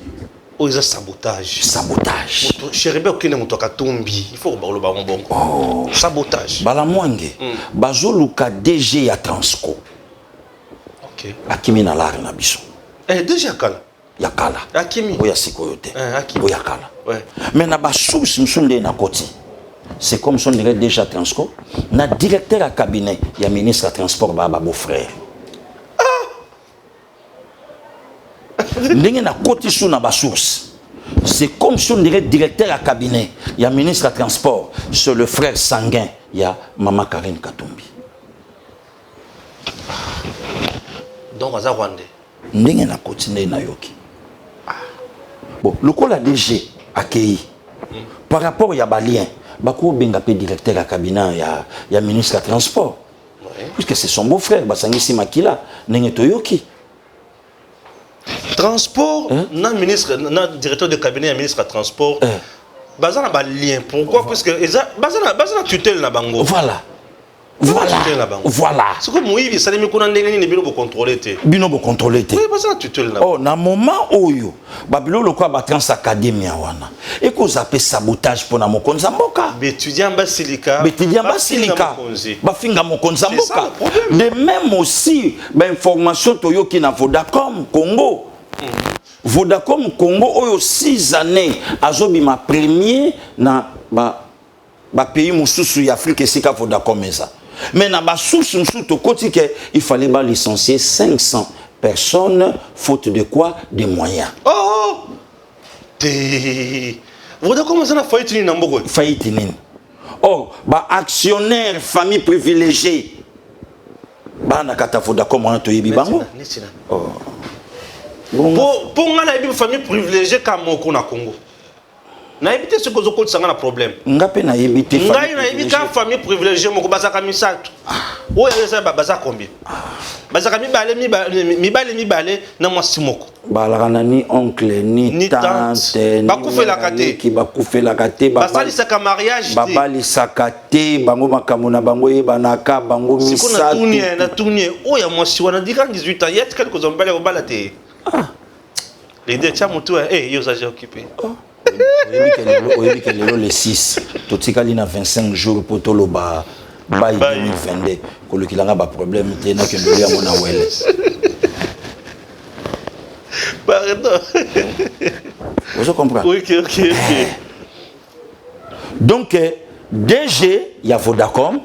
Oh, ils ont sabotage. Sabotage. Chéribé aucun est tombi. Il faut que le baron bon. Oh. Sabotage. Balamwange. Bazoluka DG ya Transco. Ok. Akimi na lar na biso. DG Kala. Yakala. Akimi. Oya Sikoyote. Akimi. Oyakala. Ouais. Mais na ba source msunde na koti. C'est comme son dirait déjà Transco. Na directeur à cabinet, il y a ministre à transport ba beau-frère. N'engé na koti sous na ba source. C'est comme si on dirait directeur à cabinet, il y a ministre à transport, c'est le frère sanguin, il y a Maman Karine Katumbi. Donc aza Rwandais. N'engé na koti na yoki. Bon, le col a DG accueilli. Par rapport à Balien, Bako Bengapé directeur à cabinet, il y a ministre à transport. Puisque c'est son beau-frère, Basangisi Makila, N'engé Toyoki. Transport, ministre, directeur de cabinet, un ministre à transport. Bazana ba lien. Pourquoi? Parce que bazana tutelle na bango. Voilà. Voilà. C'est comme oui, ça les qu'on a négligé bino pour contrôler té. Bino pour contrôler té. Oui, bazana tutelle na. Oh, na moment oyo, babilo le quoi ba trans academia wana. Et qu'on appelle sabotage pour na mokonza mboka. Bétudiant basilika. Bétudiant basilika. Ba finga mokonza mboka. De même aussi, ba information toyo ki na Vodacom Congo. Vodacom Congo oyo 6 années azobi ma premier na ba pays mususu ya Afrique sika Vodacom eza. Mais na ba source mususu koti que il fallait ba licencier 500 personnes faute de quoi? Des moyens. Oh! Vodacom eza na faillite ni mboko. Faillite ni. Oh, ba actionnaire famille privilégiée. Ba na kata Vodacom on to yebi bango. Oh. Pour une famille privilégiée comme au Congo. Na éviter ce que vous avez un problème. Ngapé na éviter famille privilégiée mon bazaka misato. O yeza bazaka combien? Bazaka mibale na moi simoko. Balana ni oncle ni tante ba kufe la kate ki ba kufe la kate ba sali saka mariage ba li sakate bango makamuna bango yebanaka bango misato. Na tourner o ya moi si wana dira 18 ans yet quelque chose mbale obalate. Les deux tiens mon tour yo ça j'ai occupé. Oui, que le 6, tout ce qui a 25 jours pour tout le bas, 2022, que le qu'il a un problème, il y a que mon awel. Pardon. Vous comprenez? Oui, ok. Donc, DG, il y a Vodacom,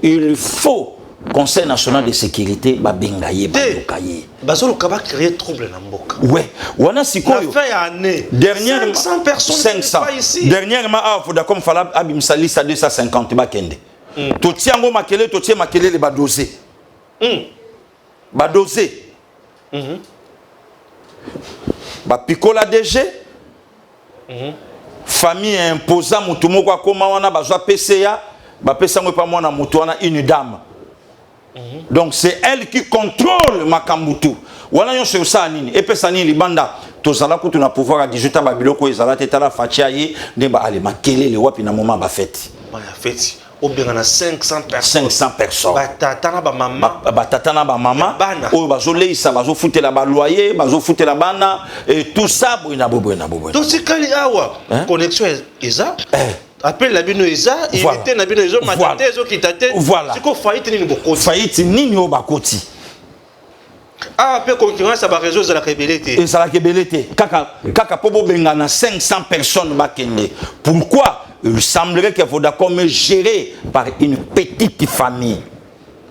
il faut Conseil national de sécurité, Babengaye, Bayokaye. Bazolo Kaba créer trouble dans Mboka. Ouais, on a si quoi? Dernièrement, 500 personnes 500. pas ici. Dernièrement, Vodacom fala abim salis à 250 bakende. To tiango makele, to tiens makele les badosé. Badosé. Ba picola DG. Famille imposant mutumo kwa koma wana bazwa PCA, ba pesa ngo pa mwana mutu wana une dame. Donc c'est elle qui contrôle Makambutu. Wana yon se ça nini et pesa nini libanda tozala kutu na pouvoir à 18 babiloko ezala tetala fatia yi ndeba ale makele le wapi na moment ba fête. Ba fête. Au bien on a 500 personnes. 500 personnes. Batata ba maman. Batata na ba maman. O bazo leisa bazo fouter la ba loyer, bazo fouter la bana et tout ça boina boina. Donc c'est kali awa connexion eza. Appelle la bino eza, invité na bino ezo matate ezo kitate. Voilà. C'est quoi faillite ni bokoti. Faillite ni o bakoti. Ah, peu concurrence à ba réseau za la kebelete. Et ça la kebelete. Kaka pobo bengana 500 personnes bakende. Pourquoi? Il semblerait que Vodacom est géré par une petite famille.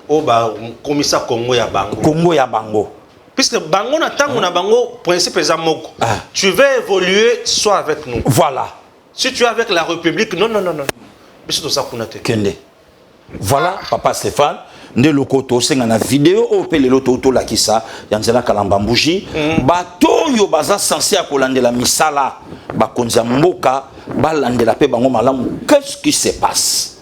Oh bah commissaire Congo ya bango. Congo ya bango. Puisque bango na tango na bango principe eza moko. Tu veux évoluer soit avec nous. Voilà. Si tu es avec la République, non. Kende. Voilà, papa Stéphane, ne lokoto senga na vidéo o pe le loto la kisa, yanzela kalambambuji, bato yo baza censé akolandela misala, ba konza mboka, ba landela pe bango malamu. Qu'est-ce qui se passe?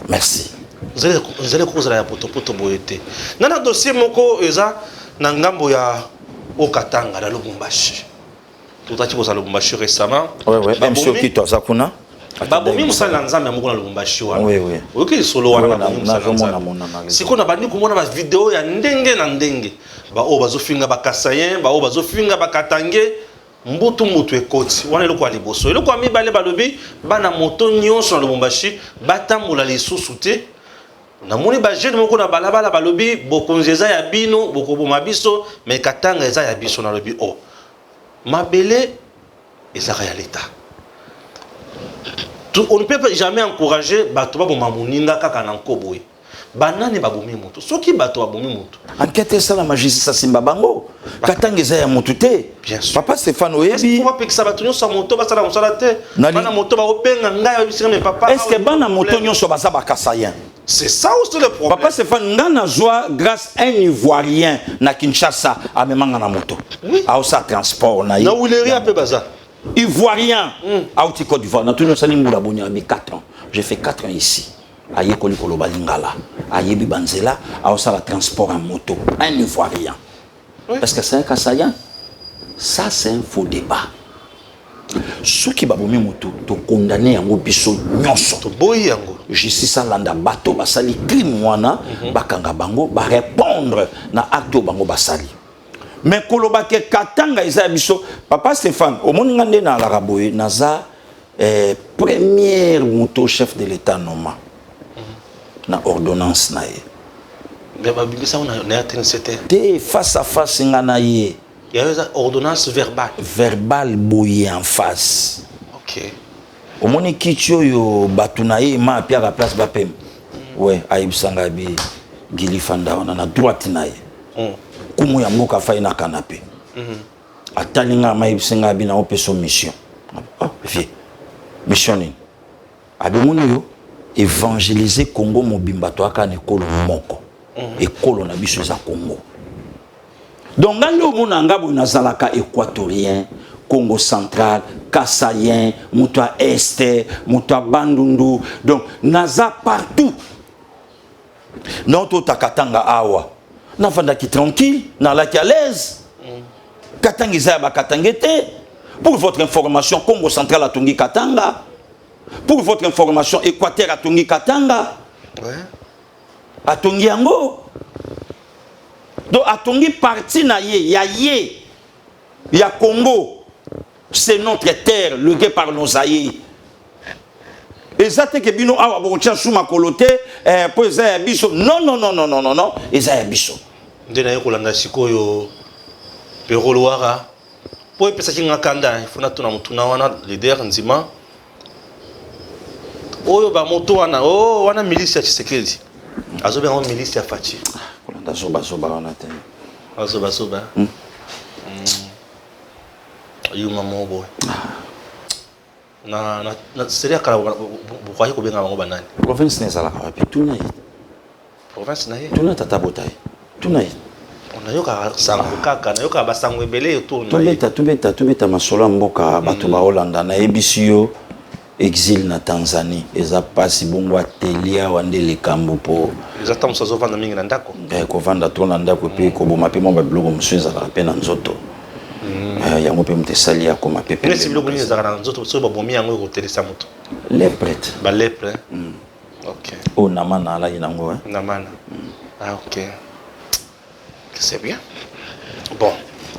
Merci. vous allez causer la poto boyete. Nana dossier moko eza na ngambo ya Okatanga na Lubumbashi. Tout à cause à Lubumbashi récemment. Ouais, même si okito zakuna. Babomi musala nzambe moko na Lubumbashi wana. Oui. Ok solo wana na siko na bandi komona ba vidéo ya ndenge na ndenge. Ba o bazofinga ba kasayen, ba o bazofinga ba katange. Mbutu mutu ekoti wana eloko ya liboso eloko ya mibale balobi bana moto nyonso na Lubumbashi batambola lisusu te namoni ba jeune moko na balabala balobi bokonzi eza ya bino bokoboma biso mais Katanga eza ya biso na lobi o mabele ezaka ya l'État. On ne peut jamais encourager bato baboma moninga kaka na nkoboye banani babomi mutu soki bato babomi mutu enquête ça la magistrat simba bango Katanga eza ya mutu te. Papa Stéphane oyebi pour pas bato nyonso moto basala mosala te bana moto ba openga ngai bisinga mais papa est-ce que bana moto nyonso baza bakasayen? C'est ça aussi le problème. Papa Stéphane ngana joie grâce à un Ivoirien na Kinshasa a memanga na moto. Oui. A osa transport na na Wileri a peu bazar. Ivoirien a outi Côte d'Ivoire na tunu sali mbula bonya mi 4 ans. J'ai fait 4 ans ici. Aye koli koloba lingala. Aye bi banzela a osa la transport en moto. Un Ivoirien. Est-ce que c'est un Kassayen? Ça c'est un faux débat. Ceux qui babomi moto to condamné yango biso nyonso to boyi yango justice alanda bato basali crime wana bakanga bango ba répondre na acte bango basali mais koloba ke Katanga eza biso Papa Stéphane omoni ngande na laraboye naza premier moto chef de l'État noma na ordonnance na ye mais babingisa on a atteint c'était face à face ngana ye. Il y a une ordonnance verbale. Verbale boye en face. Ok. Au moni kitio yo batunaye ma pia la place bapem. Ouais, aibsanga bi gilifanda on a droite naye. Kumu ya mboka fa ina canapé. Atalinga ma ibsinga bi na opeso mission. Ah, vie. Mission ni. Abi moni yo évangéliser Congo mobimba to aka nekolo moko. Ekolo na biso za Congo. Donc, dans le monde, nazalaka équatorien, Congo central, Kassayen, Moutoua Est, Moutoua Bandundu. Donc, naza partout. Notre Katanga awa. N'afanda qui tranquille, n'a qui à l'aise. Katanga izaba Katangete. Pour votre information, Congo central a Tungi Katanga. Pour votre information, Équateur a Tungi Katanga. Ouais. A Tungi Ango. Donc, à Tongi parti na ye, ya Congo, c'est notre terre, le gué par nos aïeux. Et ça, c'est que bino awa bocha souma kolote, pour eza biso. Non, eza biso. Ndena yo kolanda sikoyo Pero Loara. Pour pesa kinga kanda, il faut na tuna mutuna wana leader nzima. Oyo ba moto wana, wana milice ya Tshisekedi. Azobe en milice ya Fachi. Zoba wana te. Zoba. Yuma mobo. Na seria kala bukwaye ko benga bango banani. Province nezala ka wapi tuna yi. Province na ye. Tuna tatabota yi. Tuna yi. On a yoka sango kaka na yoka basango ebele autour na ye. Tubeta masolo mboka bato ba Hollande na ebisiyo exil na Tanzanie eza pasi bongo atelia wande le kambo po exactement ça zovanda mingi na ndako ko vanda to na ndako pe ko boma pe mo ba blogo musuza la pe na nzoto yango pe mtesali ya koma pe pe si blogo ni za na nzoto so ba bomi yango ko telesa moto les prêtres ba lepre OK o na mana ala inango na mana OK c'est bien bon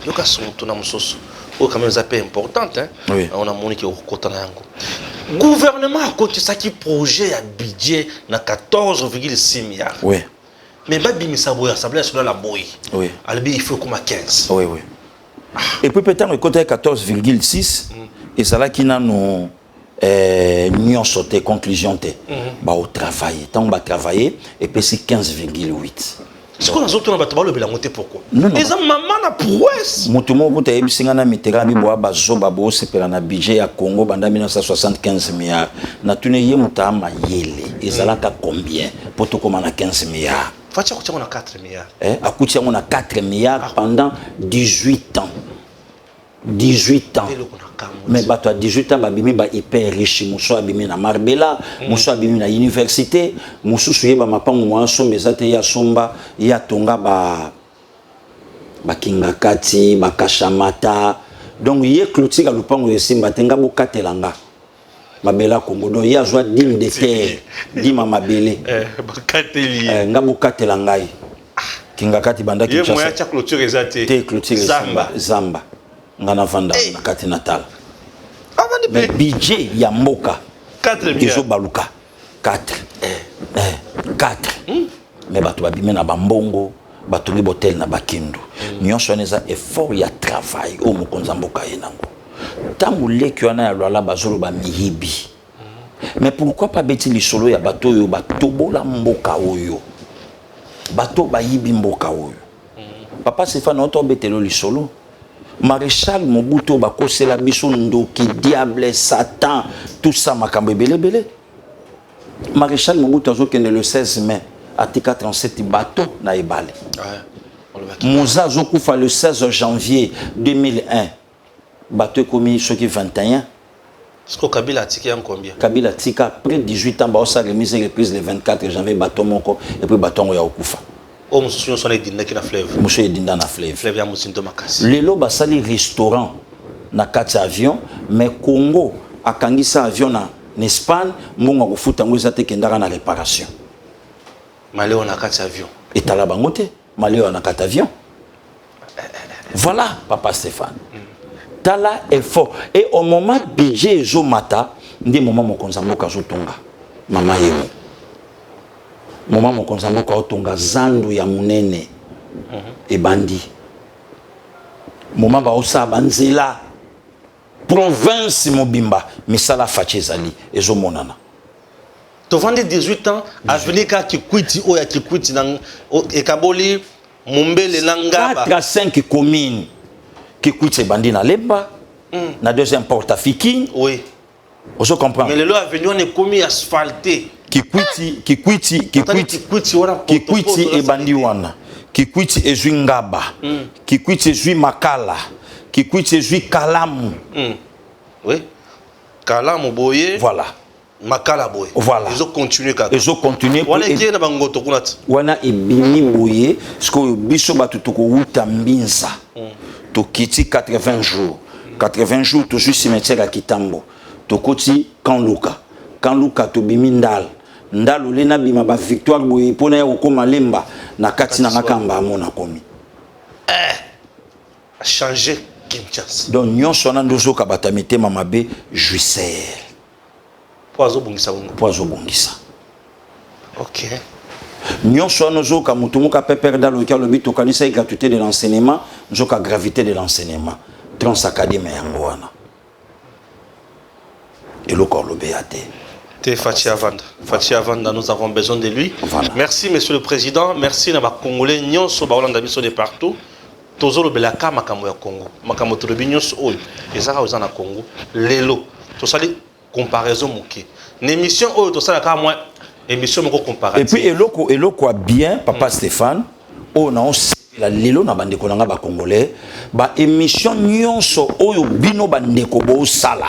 yoka son to na musoso o quand même ça peu importante hein oui. On a moni ki o kota na yango gouvernement a côté ça qui projet à budget na 14,6 milliards. Oui. Mais babi misaboya ça blesse sur la boy. Oui. Albi il faut comme 15. Oui. Et puis peut-être côté 14,6 et ça là qui n'a non nion sauté conclusion té. Ba au travail, tant on va travailler et puis c'est 15,8. Ce qu'on a autres na bato le belangote pourquoi? Les hommes maman na prouesse. Mutumo buta ebisinga na mitera bibo bazo babo sepela na budget ya Congo banda 1975 milliards. Na tune ye muta mayele. Ezalaka combien pour to comme na 15 milliards? Fatia ko na 4 milliards. Akutia on a 4 milliards pendant 18 ans. 18 ans. Mais bato à 18 ans, babimi ba hyper riche, muso abimi na Marbella, muso abimi na université, muso suye ba mapango mwa somba ezate ya somba ya tonga ba Kingakati, ba Kashamata. Donc yé clôture à lupango yesimba tenga bo katelanga. Mabela Congo donc ya joie dîme de terre, dîme mabele. Bakateli. Nga bo katelanga. Kingakati banda ki chassa. Yé moya cha clôture ezate. Te clôture Zamba. Ngana vanda na kati natal. Mais budget ya mboka 4 millions. Izo baluka 4. 4. Mais bato babime na bambongo, bato ngi botel na bakindu. Nyonso neza effort ya travail o mokonza mboka yenango. Tangu leki wana ya lwala bazolo ba mihibi. Mais pourquoi pas beti lisolo ya bato yo batobola mboka oyo. Bato bayibi mboka oyo. Papa Stéphane oto betelo lisolo. Maréchal Mobutu bakose la biso ndoki diable Satan tout ça makambo belé. Maréchal Mobutu azokende le 16 mai atika 37 bateau na ebale. Mouza azokufa le 16 janvier 2001 bateau commis ce qui 21. Est-ce que Kabila atika en combien? Kabila tika près de 18 ans ba osa remise reprise le 24 janvier bateau moko et puis bateau ya okufa. Oh, monsieur, on est dîné qui na fleuve. Monsieur est dîné na fleuve. Fleuve ya musinto makasi. Lelo basali restaurant na kati avion, mais Congo akangisa avion na Espagne, mbongo kufuta ngo ezate kendaka na réparation. Maléo na kati avion. Et tala bango te, Maléo na kati avion. Voilà, Papa Stéphane. Tala est fort. Et au moment budget ezo mata, ndi moment mokonza mboka zo tonga. Mama yemo. Moment mokonza mboka otonga zandu ya munene. Et bandi. Moment ba osa banzela. Province mobimba. Misala fachezali. Ezo monana. Tu vends 18 ans, avenir qui quitte ou qui quitte et Kaboli, Mumbele Nangaba. 4 à 5 communes qui quittent bandi na Lemba. Na deuxième porte à Fiki. Oui. Vous comprenez? Mais le lot avenir on est commis asphalté. Qui quitte et bandi wana. Qui quitte et Ngaba. Qui quitte et Makala. Qui quitte et Kalamu. Oui. Kalamu Boye. Voilà. Makala Boye. Voilà. Ils ont continué. Ils ont continué. Wana qui na bangoto kunat. Wana ibini Boye. Ce que biso batutuko uta mbinza. To kiti 80 jours. 80 jours toujours cimetière à Kitambo. To koti Kanluka. Kanluka to bimi ndal. Ndal olena bima ba victoire Boye pona ya okoma lemba na kati na makamba amona komi. A changé Kinshasa. Donc nyonso na ndozo ka batamite mamabe juisser. Poizo bungisa ungo. Poizo bungisa. OK. Nyonso nozo ka mutumuka pepere dans le lobi to kanisa gratuité de l'enseignement, nzo ka gravité de l'enseignement. Trans académie yango wana. Et le corps le BAT. Fatia Vanda, nous avons besoin de lui. Voilà. Merci, Monsieur le Président. Merci à Congolais. Nous sommes de partout. Tozo le belaka makambo ya Congo. Makambo tolobi nyonso oyo. Ezaka ozana Congo. Lelo. Tosali comparaison moké. L'émission oyo tosala ka moi émission moko comparative. Et puis eloko bien Papa Stéphane, on a la lelo na bandeko nanga ba congolais, ba émission nyonso oyo bino bandeko bo sala.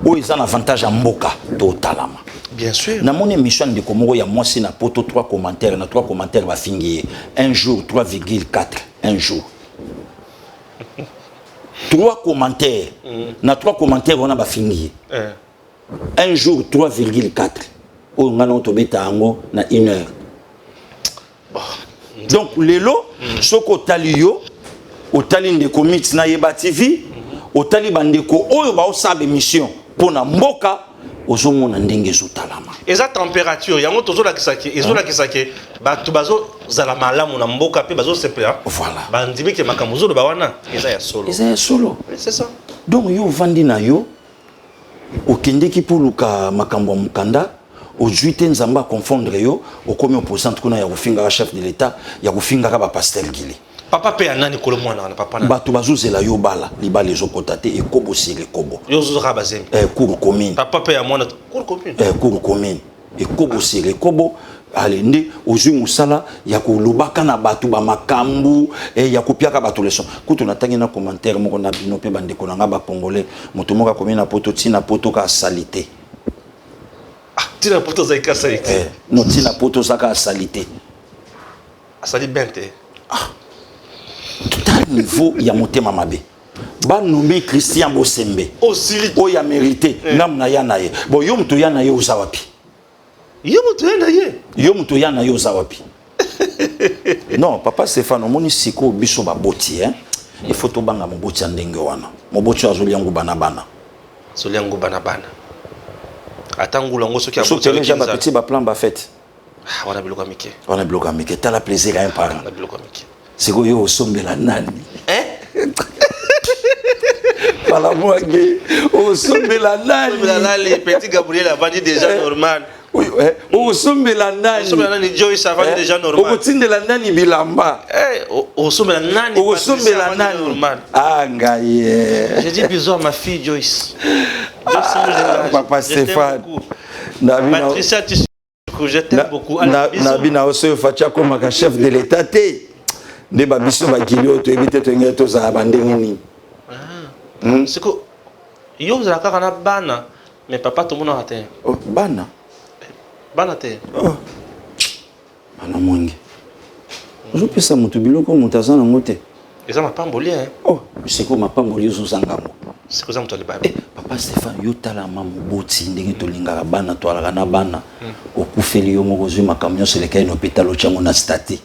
Oyo ezana avantage à mboka to talama. Bien sûr. Na mon émission de Komoro ya moi c'est na poto 3 commentaires, na 3 commentaires va finir un jour 3,4 un jour. 3 commentaires. Na 3 commentaires on a va finir. Un jour 3,4. On a notre bêta ango na 1 heure. Donc lelo soko talio au tali ndeko mix na Yeba TV au tali bandeko oyo ba osabe mission pona mboka ozomona ndenge zotalama. Eza température yango tozola kisaki ezola kisaki batu bazo zala malamu na mboka pe bazo sepela. Voilà. Bandimi ke makamuzo lo ba wana eza ya solo. Eza ya solo. C'est ça. Donc yo vandi na yo okendeki puluka makambo mukanda ojuite nzamba confondre yo okomi opposant kuna ya kufinga chef de l'état ya kufinga ka ba pasteur Gili. Papa pe anani kolo mwana na papa na. Bato bazozela yo bala libala ezokota te ekobo sire kobo. Yo zozoka bazemi. Cour commune. Papa pe ya mwana cour commune. Cour commune. Ekobo sire kobo allez ndi ozui musala ya kolobaka na batu ba makambu et ya kopiaka batu leçon kutu na tangi na commentaire moko na bino pe bande ko na ba congolais moto moka komi na poto tina poto ka salité tina poto za ka salité non tina poto za ka salité asali bente tout à niveau ya motema mabe ba nommé Christian Bosembe aussi o ya mérité namna ya na ye bon yo mto ya na ye uzawapi yo mto ya na ye yo mto ya na ye uzawapi non papa Stéphane omoni siko biso ba boti il faut to banga moboti ndenge wana moboti azoli yango bana bana soli yango bana bana atangula ngo soki aboti déjà ba petit ba plan ba fête wana biloka mike tala plaisir à un parent na biloka mike siko yo osombela nani Voilà moi que osombela nani petit Gabriel avandi déjà normal. Oui, osombela nani Joyce avandi déjà normal. Okotindela nani bilamba. Osombela nani normal. Ah ngaye. J'ai dit bisous à ma fille Joyce. Papa Stéphane. Patricia, je t'aime beaucoup. Nabina oso fatia comme chef de l'état té. Ne ba biso ba kilio to éviter to ngeto za bandenge ni. C'est que yo vous avez kana bana mais papa tout le monde a atteint. Oh bana te. Oh. Bana mwingi. Je peux ça mutu biloko mutaza na ngote. Eza mapamboli Oh, c'est quoi mapamboli zo zangambo. C'est quoi ça mutali ba. Papa Stéphane yo tala mamu boti ndenge to linga bana to ala kana bana. Okufeli yo moko zo makamyo seleka ino hôpital o chango na state.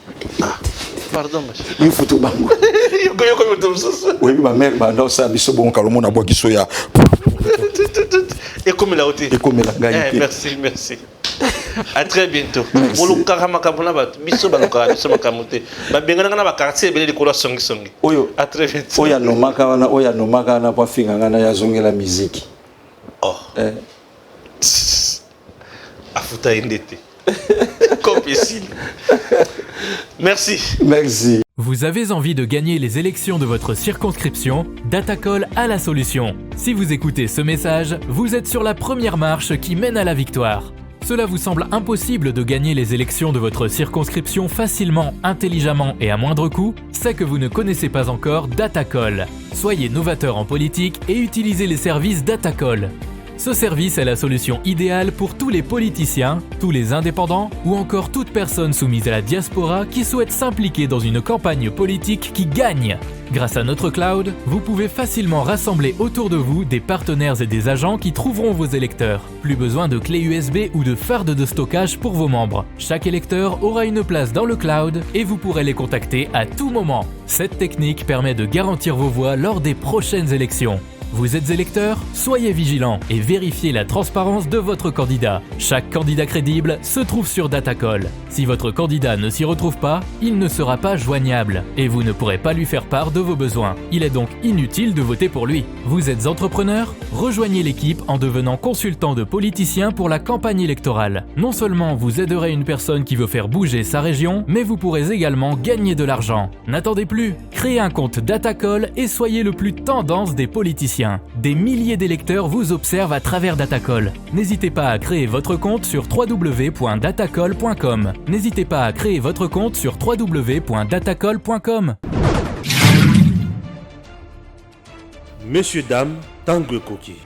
Pardon, monsieur. Il faut tout bango. Oui, ma mère, non, ça, biso bon kalomo na bois kiso ya. Et comme la hauteur. Et comme la gagne. Merci. À très bientôt. Bolo karama kabona ba biso ba lokala biso makamote. Ba bengana na ba quartier bele likolo songi. Oyo. À très bientôt. Oya no maka na pa finga ngana ya zongela musique. Oh. Afuta indete. Compécile. Merci. Vous avez envie de gagner les élections de votre circonscription? Datacol a la solution. Si vous écoutez ce message, vous êtes sur la première marche qui mène à la victoire. Cela vous semble impossible de gagner les élections de votre circonscription facilement, intelligemment et à moindre coût? C'est que vous ne connaissez pas encore Datacol. Soyez novateur en politique et utilisez les services Datacol. Ce service est la solution idéale pour tous les politiciens, tous les indépendants ou encore toute personne soumise à la diaspora qui souhaite s'impliquer dans une campagne politique qui gagne. Grâce à notre cloud, vous pouvez facilement rassembler autour de vous des partenaires et des agents qui trouveront vos électeurs. Plus besoin de clés USB ou de fardes de stockage pour vos membres. Chaque électeur aura une place dans le cloud et vous pourrez les contacter à tout moment. Cette technique permet de garantir vos voix lors des prochaines élections. Vous êtes électeur? Soyez vigilant et vérifiez la transparence de votre candidat. Chaque candidat crédible se trouve sur Datacol. Si votre candidat ne s'y retrouve pas, il ne sera pas joignable et vous ne pourrez pas lui faire part de vos besoins. Il est donc inutile de voter pour lui. Vous êtes entrepreneur? Rejoignez l'équipe en devenant consultant de politicien pour la campagne électorale. Non seulement vous aiderez une personne qui veut faire bouger sa région, mais vous pourrez également gagner de l'argent. N'attendez plus, créez un compte Datacol et soyez le plus tendance des politiciens. Des milliers d'électeurs vous observent à travers Datacol. N'hésitez pas à créer votre compte sur www.datacol.com. N'hésitez pas à créer votre compte sur www.datacol.com. Messieurs, dames, Tanguy Koki.